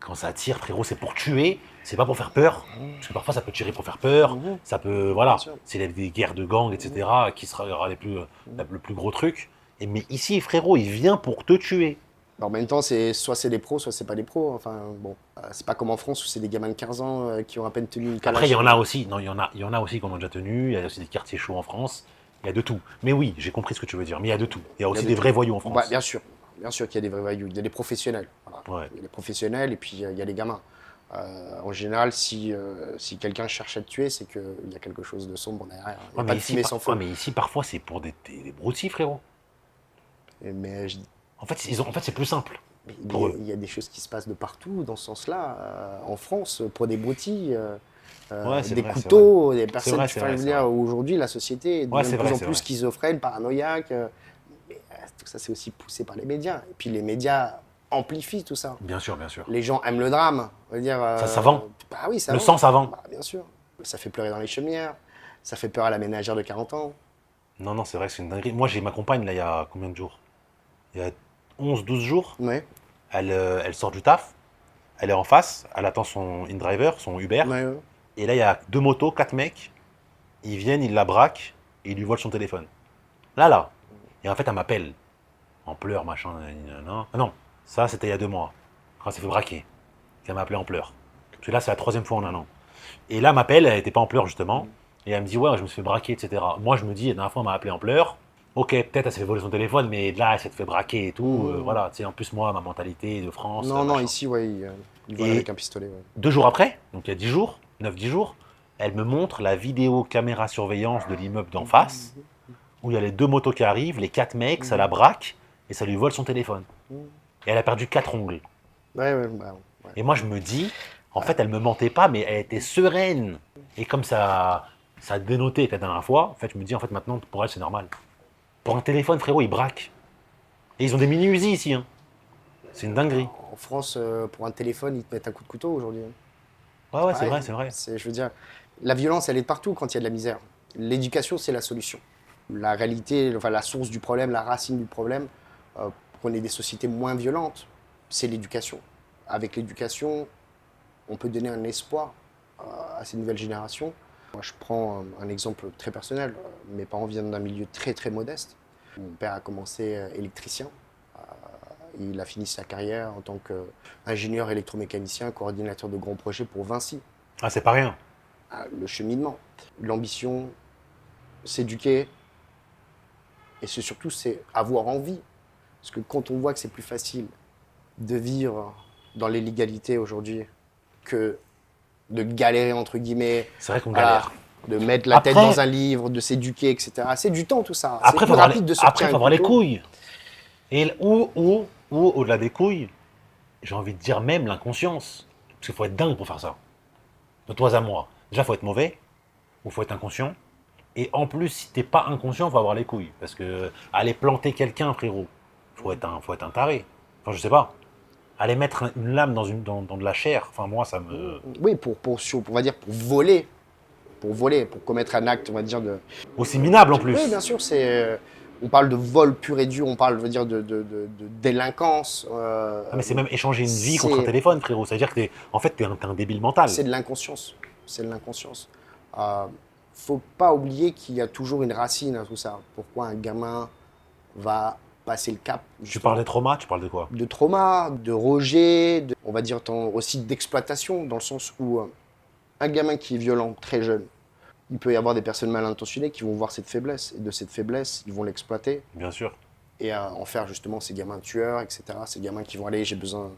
Quand ça tire, frérot, c'est pour tuer, c'est pas pour faire peur. Parce que parfois, ça peut tirer pour faire peur, Mhm. ça peut, Bien voilà, sûr. c'est des guerres de gangs, etc., qui sera le plus gros truc. Mais ici, frérot, il vient pour te tuer. En même temps, soit c'est des pros, soit c'est pas des pros. Enfin, bon, c'est pas comme en France où c'est des gamins de 15 ans qui ont à peine tenu une Après, il calache. y en a aussi, non, il y en a aussi qu'on a déjà tenu, il y a aussi des quartiers chauds en France, il y a de tout. Mais oui, j'ai compris ce que tu veux dire, mais il y a de tout. Il y a Il y a aussi de des tout. vrais voyous en Bah, France. bien sûr qu'il y a des vrais voyous, il y a des professionnels. Voilà. Ouais. Il y a des professionnels et puis il y a les gamins. En général, si quelqu'un cherche à te tuer, c'est qu'il y a quelque chose de sombre derrière. Il n'y Ouais, a pas mais de ici, fumée sans ouais, feu. mais ici, parfois, c'est pour des broutilles, frérot. Mais En fait, c'est plus simple il y, pour a, eux. il y a des choses qui se passent de partout dans ce sens-là. En France, pour des broutilles, Ouais, c'est des vrai, c'est vrai. couteaux, des C'est personnes. vrai, Enfin, c'est je vrai, veux c'est dire, vrai. aujourd'hui, la société Ouais, devient de c'est plus vrai, en c'est plus vrai. schizophrène, paranoïaque. Mais tout ça, c'est aussi poussé par les médias. Et puis les médias amplifient tout ça. Bien sûr, bien sûr. Les gens aiment le drame. On va dire, Ça vend. bah oui, ça Le vend. sang, ça vend. Bah, bien sûr. Ça fait pleurer dans les chaumières. Ça fait peur à la ménagère de 40 ans. Non, non, c'est vrai, c'est une dinguerie. Moi, j'ai ma compagne, là, il y a combien de jours? Il y a 11, 12 jours. Ouais, Elle sort du taf. Elle est en face. Elle attend son InDriver, son Uber. ouais, ouais. Et là, il y a 2 motos, 4 mecs. Ils viennent, ils la braquent. Et ils lui volent son téléphone. Là. Et en fait, elle m'appelle. En pleurs, machin. Nanana. Ah non, ça, c'était il y a 2 mois. Quand elle s'est fait braquer. Elle m'a appelé en pleurs. Parce que là, c'est la troisième fois en un an. Et là, m'appelle, elle n'était pas en pleurs justement. Et elle me dit, ouais, je me suis fait braquer, etc. Moi, je me dis, la dernière fois, elle m'a appelé en pleurs. Ok, peut-être elle s'est fait voler son téléphone, mais là, elle s'est fait braquer et tout. Mmh. Voilà, tu sais, en plus, moi, ma mentalité de France, Non, non, machin. ici, ouais, ils volent Et avec un pistolet. Ouais. 2 jours après, donc il y a 10 jours, 9, 10 jours, elle me montre la vidéo caméra surveillance de l'immeuble d'en face, où il y a les 2 motos qui arrivent, les 4 mecs, ça la braque, et ça lui vole son téléphone. Et elle a perdu 4 ongles. Ouais, ouais, bah, ouais. Et moi, je me dis, en fait, elle me mentait pas, mais elle était sereine. Et comme ça a dénoté la dernière fois, en fait, je me dis, en fait, maintenant, pour elle, c'est normal. Pour un téléphone, frérot, ils braquent. Et ils ont des mini-Uzi ici, hein. C'est une dinguerie. En France, pour un téléphone, ils te mettent un coup de couteau aujourd'hui, hein. Ouais, ouais, c'est Pareil, vrai, hein. c'est vrai. Je veux dire, la violence, elle est de partout quand il y a de la misère. L'éducation, c'est la solution. La réalité, enfin, la source du problème, la racine du problème, pour qu'on ait des sociétés moins violentes, c'est l'éducation. Avec l'éducation, on peut donner un espoir à ces nouvelles générations. Moi, je prends un exemple très personnel. Mes parents viennent d'un milieu très très modeste. Mon père a commencé électricien. Il a fini sa carrière en tant qu'ingénieur électromécanicien, coordinateur de grands projets pour Vinci. Ah, c'est pas rien. Le cheminement, l'ambition, s'éduquer, et surtout, c'est avoir envie. Parce que quand on voit que c'est plus facile de vivre dans l'illégalité aujourd'hui que de galérer, entre guillemets, C'est vrai qu'on voilà, galère. de mettre la tête Après- dans un livre, de s'éduquer, etc. C'est du temps, tout ça. Après, C'est plus rapide de sortir faut un avoir les couteau. couilles. Et ou au-delà des couilles, j'ai envie de dire même l'inconscience. Parce qu'il faut être dingue pour faire ça. De toi à moi. Déjà, il faut être mauvais, ou il faut être inconscient. Et en plus, si t'es pas inconscient, il faut avoir les couilles. Parce que aller planter quelqu'un, frérot, faut être un taré. Enfin, je sais pas. Aller mettre une lame dans de la chair, enfin, moi, ça me. Oui, on va dire pour voler. Pour voler, pour commettre un acte, on va dire, de... Aussi minable en plus. Oui, bien sûr, on parle de vol pur et dur, on parle, je veux dire, de délinquance. Ah, mais c'est même échanger une vie c'est- contre un téléphone, frérot. Ça veut dire que t'es un débile mental. C'est de l'inconscience. C'est de l'inconscience. Faut pas oublier qu'il y a toujours une racine à tout ça. Pourquoi un gamin va passer le cap Tu justement, parles des traumas, tu parles de quoi? de trauma, de rejet, on va dire aussi d'exploitation, dans le sens où un gamin qui est violent très jeune, il peut y avoir des personnes mal intentionnées qui vont voir cette faiblesse. Et de cette faiblesse, ils vont l'exploiter Bien sûr. et en faire justement ces gamins tueurs, etc. Ces gamins qui vont aller, j'ai besoin...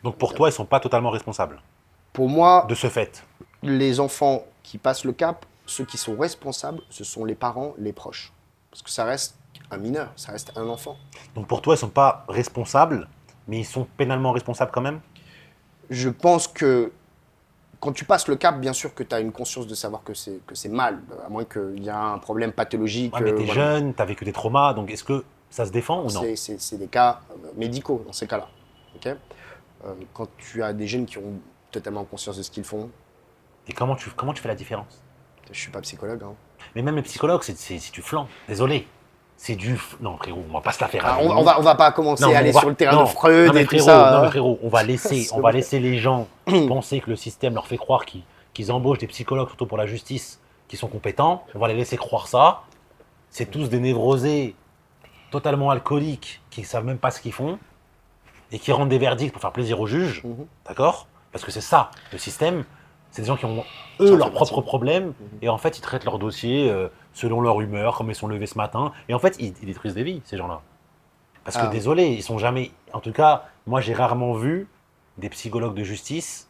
Donc pour toi, ils sont pas totalement responsables Pour moi, de ce fait. les enfants qui passent le cap, ceux qui sont responsables, ce sont les parents, les proches. Parce que ça reste un mineur, ça reste un enfant. Donc pour toi, ils sont pas responsables, mais ils sont pénalement responsables quand même? Je pense que quand tu passes le cap, bien sûr que tu as une conscience de savoir que c'est mal, à moins qu'il y ait un problème pathologique. Ouais, mais t'es voilà. jeune, t'as vécu des traumas, donc est-ce que ça se défend ou non? C'est des cas médicaux dans ces cas-là. Ok. Quand tu as des jeunes qui ont totalement conscience de ce qu'ils font, Et comment tu fais la différence? je suis pas psychologue. Hein. Mais même les psychologues, c'est du flan. Désolé. C'est non, frérot, on va pas se la faire. Ah, avec nous. on va pas commencer Non, à aller on va- sur le terrain non, de Freud non, mais et tout frérot, ça. Non, mais frérot, on va laisser, C'est on va vrai. laisser les gens penser que le système leur fait croire qu'ils embauchent des psychologues, surtout pour la justice, qui sont compétents. On va les laisser croire ça. C'est tous des névrosés, totalement alcooliques, qui ne savent même pas ce qu'ils font et qui rendent des verdicts pour faire plaisir aux juges. Mhm. D'accord? Parce que c'est ça, le système. C'est des gens qui ont, Ça eux, en leurs fait propres partie. problèmes. Et en fait, ils traitent leur dossier selon leur humeur, comme ils sont levés ce matin. Et en fait, ils détruisent des vies, ces gens-là. Parce que, Ah. désolé, ils sont jamais... En tout cas, moi, j'ai rarement vu des psychologues de justice,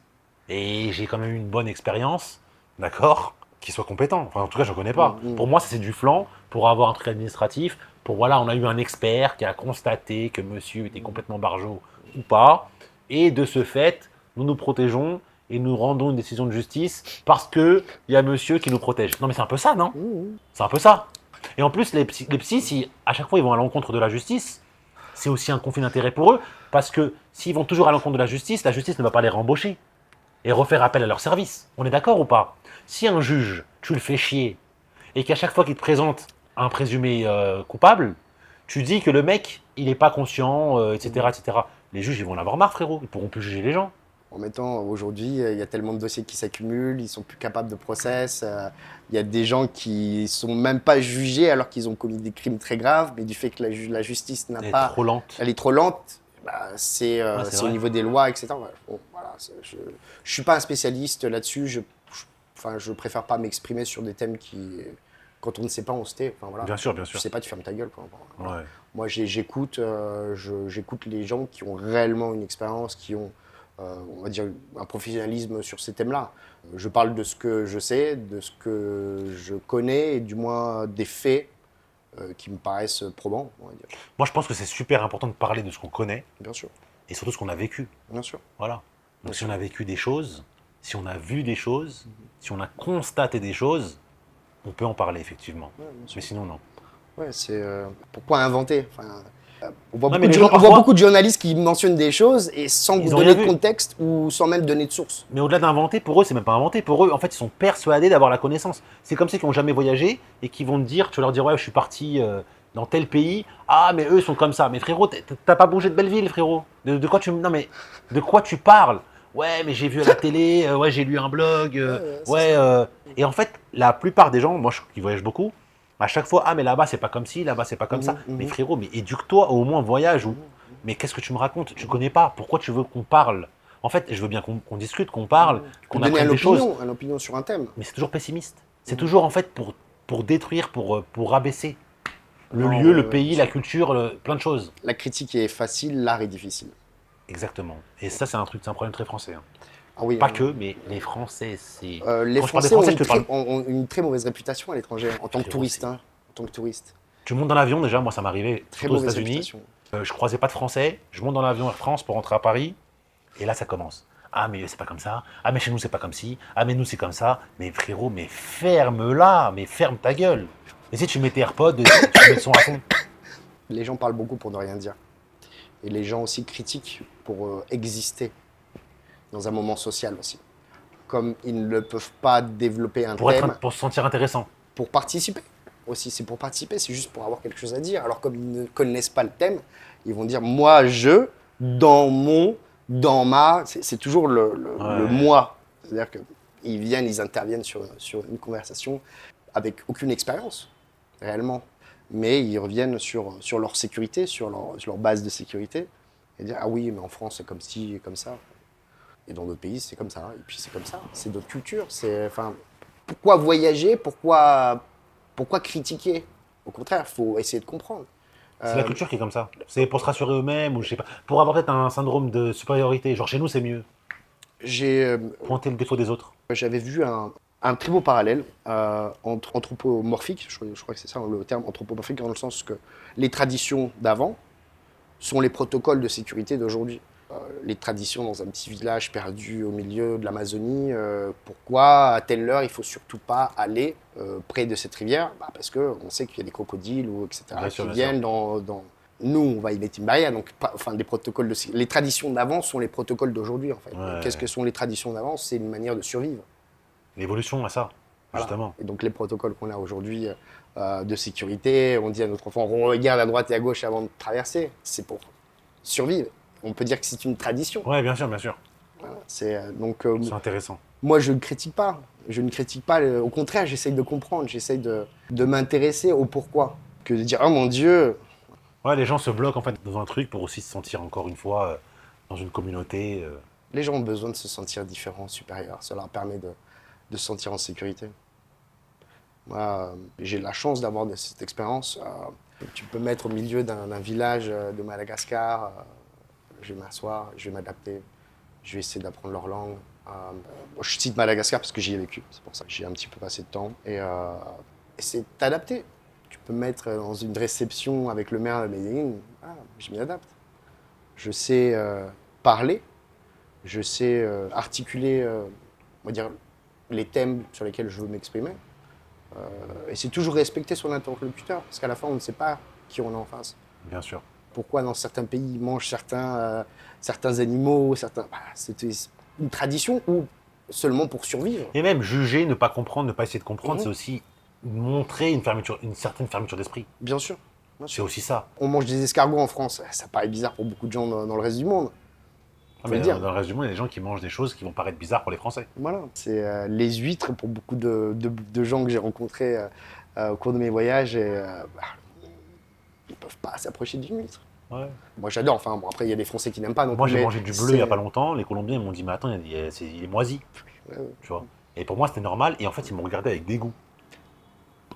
et j'ai quand même eu une bonne expérience, d'accord, qui soient compétents. Enfin, en tout cas, je ne connais pas. Mhm. Pour moi, c'est du flan, pour avoir un truc administratif, pour, voilà, on a eu un expert qui a constaté que monsieur était complètement barjot ou pas, et de ce fait, nous nous protégeons et nous rendons une décision de justice parce qu'il y a monsieur qui nous protège. Non, mais c'est un peu ça, non? Mhm. C'est un peu ça. Et en plus, les psys, si à chaque fois ils vont à l'encontre de la justice, c'est aussi un conflit d'intérêt pour eux, parce que s'ils vont toujours à l'encontre de la justice ne va pas les rembaucher et refaire appel à leur service. On est d'accord ou pas? Si un juge, tu le fais chier, et qu'à chaque fois qu'il te présente un présumé coupable, tu dis que le mec, il n'est pas conscient, etc., etc. Les juges, ils vont en avoir marre, frérot. Ils pourront plus juger les gens. En mettant, aujourd'hui, il y a tellement de dossiers qui s'accumulent, ils sont plus capables de process. Il y a des gens qui sont même pas jugés alors qu'ils ont commis des crimes très graves, mais du fait que la justice n'a Elle est pas, trop lente. elle est trop lente. Bah, c'est c'est au vrai. niveau des lois, etc. Ouais, bon, voilà, je suis pas un spécialiste là-dessus. Enfin, je préfère pas m'exprimer sur des thèmes qui, quand on ne sait pas, on se tait. Enfin, voilà. Bien sûr, bien Tu sûr. sais pas, tu fermes ta gueule. Quoi. Voilà. Ouais. Moi, j'écoute les gens qui ont réellement une expérience, qui ont, on va dire, un professionnalisme sur ces thèmes-là. Je parle de ce que je sais, de ce que je connais, et du moins des faits qui me paraissent probants, on va dire. Moi, je pense que c'est super important de parler de ce qu'on connaît, Bien sûr, et surtout ce qu'on a vécu. bien sûr. Voilà. Donc Bien si on a vécu des choses, si on a vu des choses, si on a constaté des choses, on peut en parler effectivement. Ouais, bien sûr. Mais sinon, non. Ouais, c'est pourquoi inventer enfin, on voit, Non, beaucoup mais de, les jour- gens, on voit parfois- beaucoup de journalistes qui mentionnent des choses et sans Ils vous ont donner rien de vu. contexte ou sans même donner de source. Mais au-delà d'inventer, pour eux, c'est même pas inventé. Pour eux, en fait, ils sont persuadés d'avoir la connaissance. C'est comme ceux qui n'ont jamais voyagé et qui vont te dire, tu vas leur dire, ouais, je suis parti dans tel pays. Ah, mais eux, ils sont comme ça. Mais frérot, t'as pas bougé de Belleville, frérot. De quoi tu, non, mais de quoi tu parles? Ouais, mais j'ai vu à la télé, ouais, j'ai lu un blog, c'est ouais. Et en fait, la plupart des gens, moi, qui voyage beaucoup, à chaque fois, ah, mais là-bas, c'est pas comme ci, là-bas, c'est pas comme ça. Mhm. Mais frérot, mais éduque-toi au moins voyage où mais qu'est-ce que tu me racontes? Tu connais pas. Pourquoi tu veux qu'on parle? En fait, je veux bien qu'on discute, qu'on parle, qu'on Donner apprenne des choses, un opinion sur un thème. mais c'est toujours pessimiste. C'est toujours en fait pour détruire, pour rabaisser le Non, lieu, ouais, le ouais, bien pays, la sûr. culture, plein de choses. La critique est facile, l'art est difficile. Exactement. Et ça, c'est un problème très français, hein. Ah oui, Pas que, mais les Français, c'est. les Quand je parle des Français ont Français, je te parle. ont une très mauvaise réputation à l'étranger, en tant que Frérot, touriste. Hein, en tant que touriste. tu montes dans l'avion, déjà, moi ça m'arrivait, Très surtout aux mauvaise États-Unis. réputation. Je croisais pas de Français, je monte dans l'avion Air France pour rentrer à Paris, et là ça commence. Ah mais c'est pas comme ça, ah mais chez nous c'est pas comme ci, ah mais nous c'est comme ça, mais frérot, mais ferme-la, mais ferme ta gueule. Et si tu mets tes AirPods, tu mets le son à fond. Les gens parlent beaucoup pour ne rien dire. Et les gens aussi critiquent pour exister dans un moment social aussi. Comme ils ne peuvent pas développer un thème Pour se sentir intéressant. pour participer aussi. C'est pour participer, c'est juste pour avoir quelque chose à dire. Alors comme ils ne connaissent pas le thème, ils vont dire moi, je, dans mon, dans ma. C'est toujours le Ouais. moi. C'est-à-dire qu'ils viennent, ils interviennent sur une conversation avec aucune expérience, réellement. Mais ils reviennent sur leur sécurité, sur leur base de sécurité. Et dire ah oui, mais en France, c'est comme ci et comme ça. Et dans d'autres pays, c'est comme ça. Et puis c'est comme ça. C'est d'autres cultures. Enfin, pourquoi voyager? Pourquoi critiquer? Au contraire, il faut essayer de comprendre. C'est la culture qui est comme ça. C'est pour se rassurer eux-mêmes, ou je sais pas, pour avoir peut-être un syndrome de supériorité. Genre chez nous c'est mieux. J'ai, Pointer le défaut des autres. j'avais vu un très beau parallèle entre anthropomorphique, je crois que c'est ça le terme anthropomorphique, dans le sens que les traditions d'avant sont les protocoles de sécurité d'aujourd'hui. Les traditions dans un petit village perdu au milieu de l'Amazonie, pourquoi à telle heure il faut surtout pas aller près de cette rivière? Parce qu'on sait qu'il y a des crocodiles ou etc. Bien sûr, qui bien viennent dans. Nous, on va y mettre une barrière, donc enfin des protocoles les traditions d'avant sont les protocoles d'aujourd'hui en fait. Ouais. Qu'est-ce que sont les traditions d'avant? C'est une manière de survivre. L'évolution à ça, Voilà. justement. Et donc les protocoles qu'on a aujourd'hui de sécurité, on dit à notre enfant on regarde à droite et à gauche avant de traverser, c'est pour survivre. On peut dire que c'est une tradition. Ouais, bien sûr, bien sûr. Voilà. Donc C'est intéressant. moi je ne critique pas. Je ne critique pas. Au contraire, j'essaye de comprendre, j'essaye de m'intéresser au pourquoi. Que de dire oh mon Dieu. Ouais, les gens se bloquent en fait dans un truc pour aussi se sentir encore une fois dans une communauté. Les gens ont besoin de se sentir différents, supérieurs. Ça leur permet de se sentir en sécurité. Moi, j'ai la chance d'avoir cette expérience. Tu peux mettre au milieu d'un village de Madagascar. Je vais m'asseoir, je vais m'adapter. Je vais essayer d'apprendre leur langue. Je cite Madagascar parce que j'y ai vécu. C'est pour ça que j'y ai un petit peu passé de temps. Et c'est t'adapter. Tu peux me mettre dans une réception avec le maire de Medellín. Je m'y adapte. Je sais parler. Je sais articuler, on va dire, les thèmes sur lesquels je veux m'exprimer. Et c'est toujours respecter son interlocuteur, parce qu'à la fin, on ne sait pas qui on a en face. Bien sûr. Pourquoi dans certains pays, ils mangent certains animaux, c'était une tradition ou seulement pour survivre. Et même juger, ne pas comprendre, ne pas essayer de comprendre, Mhm. c'est aussi montrer une certaine fermeture d'esprit. Bien sûr. C'est aussi ça. On mange des escargots en France, ça paraît bizarre pour beaucoup de gens dans le reste du monde. Ah, Faut mais le dire. dans le reste du monde, il y a des gens qui mangent des choses qui vont paraître bizarres pour les Français. Voilà, c'est les huîtres pour beaucoup de gens que j'ai rencontrés au cours de mes voyages. Ils peuvent pas s'approcher d'une huître. Ouais. Moi j'adore, enfin bon, après il y a des Français qui n'aiment pas. Donc, Moi, j'ai mais mangé du bleu il n'y a pas longtemps. Les Colombiens ils m'ont dit, mais attends, il est moisi. Ouais, ouais. Tu vois. Et pour moi, c'était normal. Et en fait, ils m'ont regardé avec dégoût.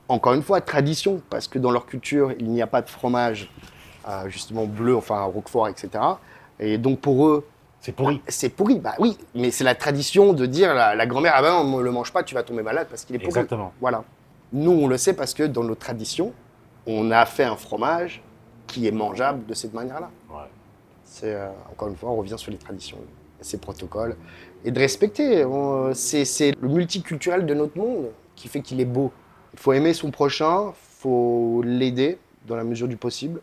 Encore une fois, tradition, parce que dans leur culture, il n'y a pas de fromage justement bleu, enfin roquefort, etc. Et donc pour eux, C'est pourri. c'est pourri. Bah oui, mais c'est la tradition de dire la grand-mère, ah ben on ne le mange pas, tu vas tomber malade parce qu'il est pourri. Exactement. Voilà. Nous, on le sait parce que dans nos traditions, on a fait un fromage qui est mangeable de cette manière-là. Ouais. C'est encore une fois, on revient sur les traditions, ces protocoles, et de respecter. C'est le multiculturel de notre monde qui fait qu'il est beau. Il faut aimer son prochain, il faut l'aider dans la mesure du possible.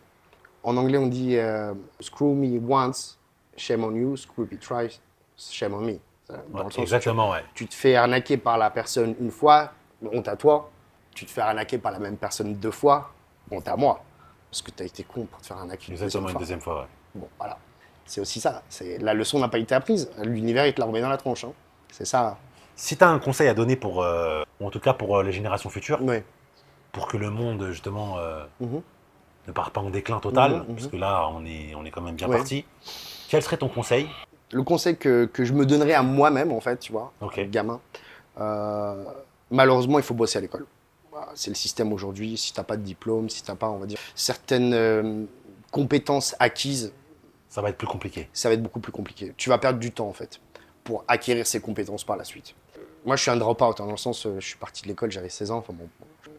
En anglais, on dit screw me once, shame on you, screw me twice, shame on me. Dans le sens où Exactement, ouais. tu te fais arnaquer par la personne une fois, honte à toi. Tu te fais arnaquer par la même personne deux fois, honte à moi. Parce que tu as été con pour te faire arnaquer une Exactement, une deuxième fois. deuxième fois, ouais. Bon, voilà. C'est aussi ça. La leçon n'a pas été apprise. L'univers, il te la remet dans la tronche. Hein. C'est ça. Si tu as un conseil à donner pour, ou en tout cas pour les générations futures, Ouais. pour que le monde, justement, Mhm. ne part pas en déclin total, Mhm, parce mhm. que là, on est quand même bien Ouais. parti. Quel serait ton conseil? Le conseil que je me donnerais à moi-même, en fait, tu vois, Ok. gamin, euh, malheureusement, il faut bosser à l'école. Voilà, c'est le système aujourd'hui. Si t'as pas de diplôme, si t'as pas, on va dire, certaines compétences acquises, Ça va être plus compliqué. ça va être beaucoup plus compliqué. Tu vas perdre du temps, en fait, pour acquérir ces compétences par la suite. Moi, je suis un drop-out, hein, dans le sens, je suis parti de l'école, j'avais 16 ans. Enfin bon,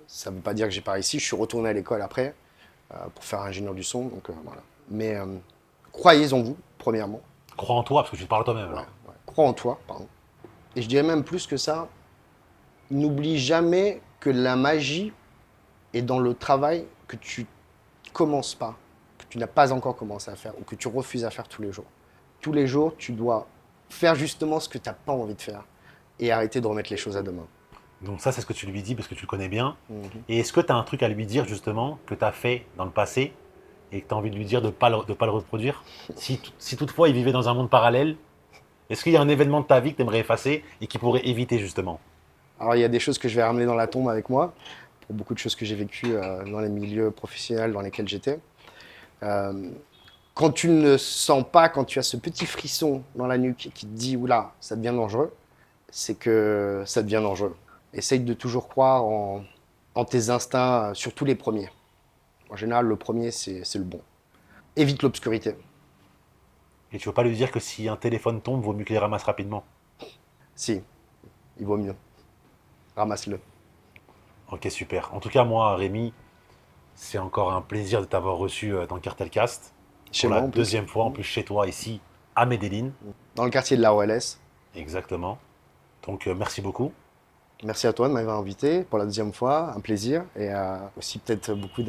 ça veut pas dire que j'ai pas réussi. Je suis retourné à l'école après pour faire ingénieur du son, donc voilà. Mais croyez en vous, premièrement. Crois en toi, parce que tu te parles à toi-même Ouais, là. ouais. Crois en toi, pardon. Et je dirais même plus que ça, n'oublie jamais que la magie est dans le travail que tu commences pas, que tu n'as pas encore commencé à faire ou que tu refuses à faire tous les jours. Tous les jours, tu dois faire justement ce que tu n'as pas envie de faire et arrêter de remettre les choses à demain. Donc ça, c'est ce que tu lui dis parce que tu le connais bien. Mhm. Et est-ce que tu as un truc à lui dire justement que tu as fait dans le passé et que tu as envie de lui dire de ne pas le reproduire? Si toutefois il vivait dans un monde parallèle, est-ce qu'il y a un événement de ta vie que tu aimerais effacer et qui pourrait éviter justement? Alors il y a des choses que je vais ramener dans la tombe avec moi, pour beaucoup de choses que j'ai vécues dans les milieux professionnels dans lesquels j'étais. Euh, Quand tu ne sens pas, quand tu as ce petit frisson dans la nuque qui te dit oula, ça devient dangereux, c'est que ça devient dangereux. Essaye de toujours croire en tes instincts, surtout les premiers. En général, le premier, c'est le bon. Évite l'obscurité. Et tu veux pas lui dire que si un téléphone tombe, vaut mieux qu'il les ramasse rapidement? Si, il vaut mieux. Ramasse-le. Ok, super. En tout cas, moi, Rémi, c'est encore un plaisir de t'avoir reçu dans Cartelcast Chez pour moi, la en plus. deuxième fois, en plus chez toi, ici, à Medellin. Dans le quartier de la OLS. Exactement. Donc, merci beaucoup. Merci à toi de m'avoir invité pour la deuxième fois. Un plaisir. Et aussi peut-être beaucoup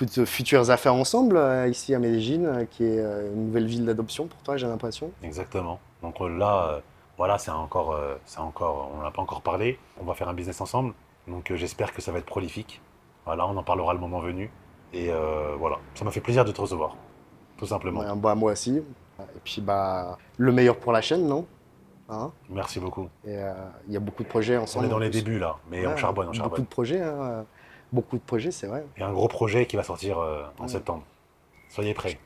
de futures affaires ensemble ici à Medellin, qui est une nouvelle ville d'adoption pour toi, j'ai l'impression. Exactement. Donc là, voilà, on n'en a pas encore parlé. On va faire un business ensemble. Donc j'espère que ça va être prolifique. Voilà, on en parlera le moment venu. Et voilà, ça m'a fait plaisir de te recevoir, tout simplement. Ouais, bah, moi aussi. Et puis, bah, le meilleur pour la chaîne, non? Hein. Merci beaucoup. Et il y a beaucoup de projets On est ensemble en dans les plus. débuts là, mais Ouais, on charbonne, on beaucoup charbonne. de projets, hein, beaucoup de projets, c'est vrai. Et un gros projet qui va sortir en Ouais. septembre. Soyez prêts.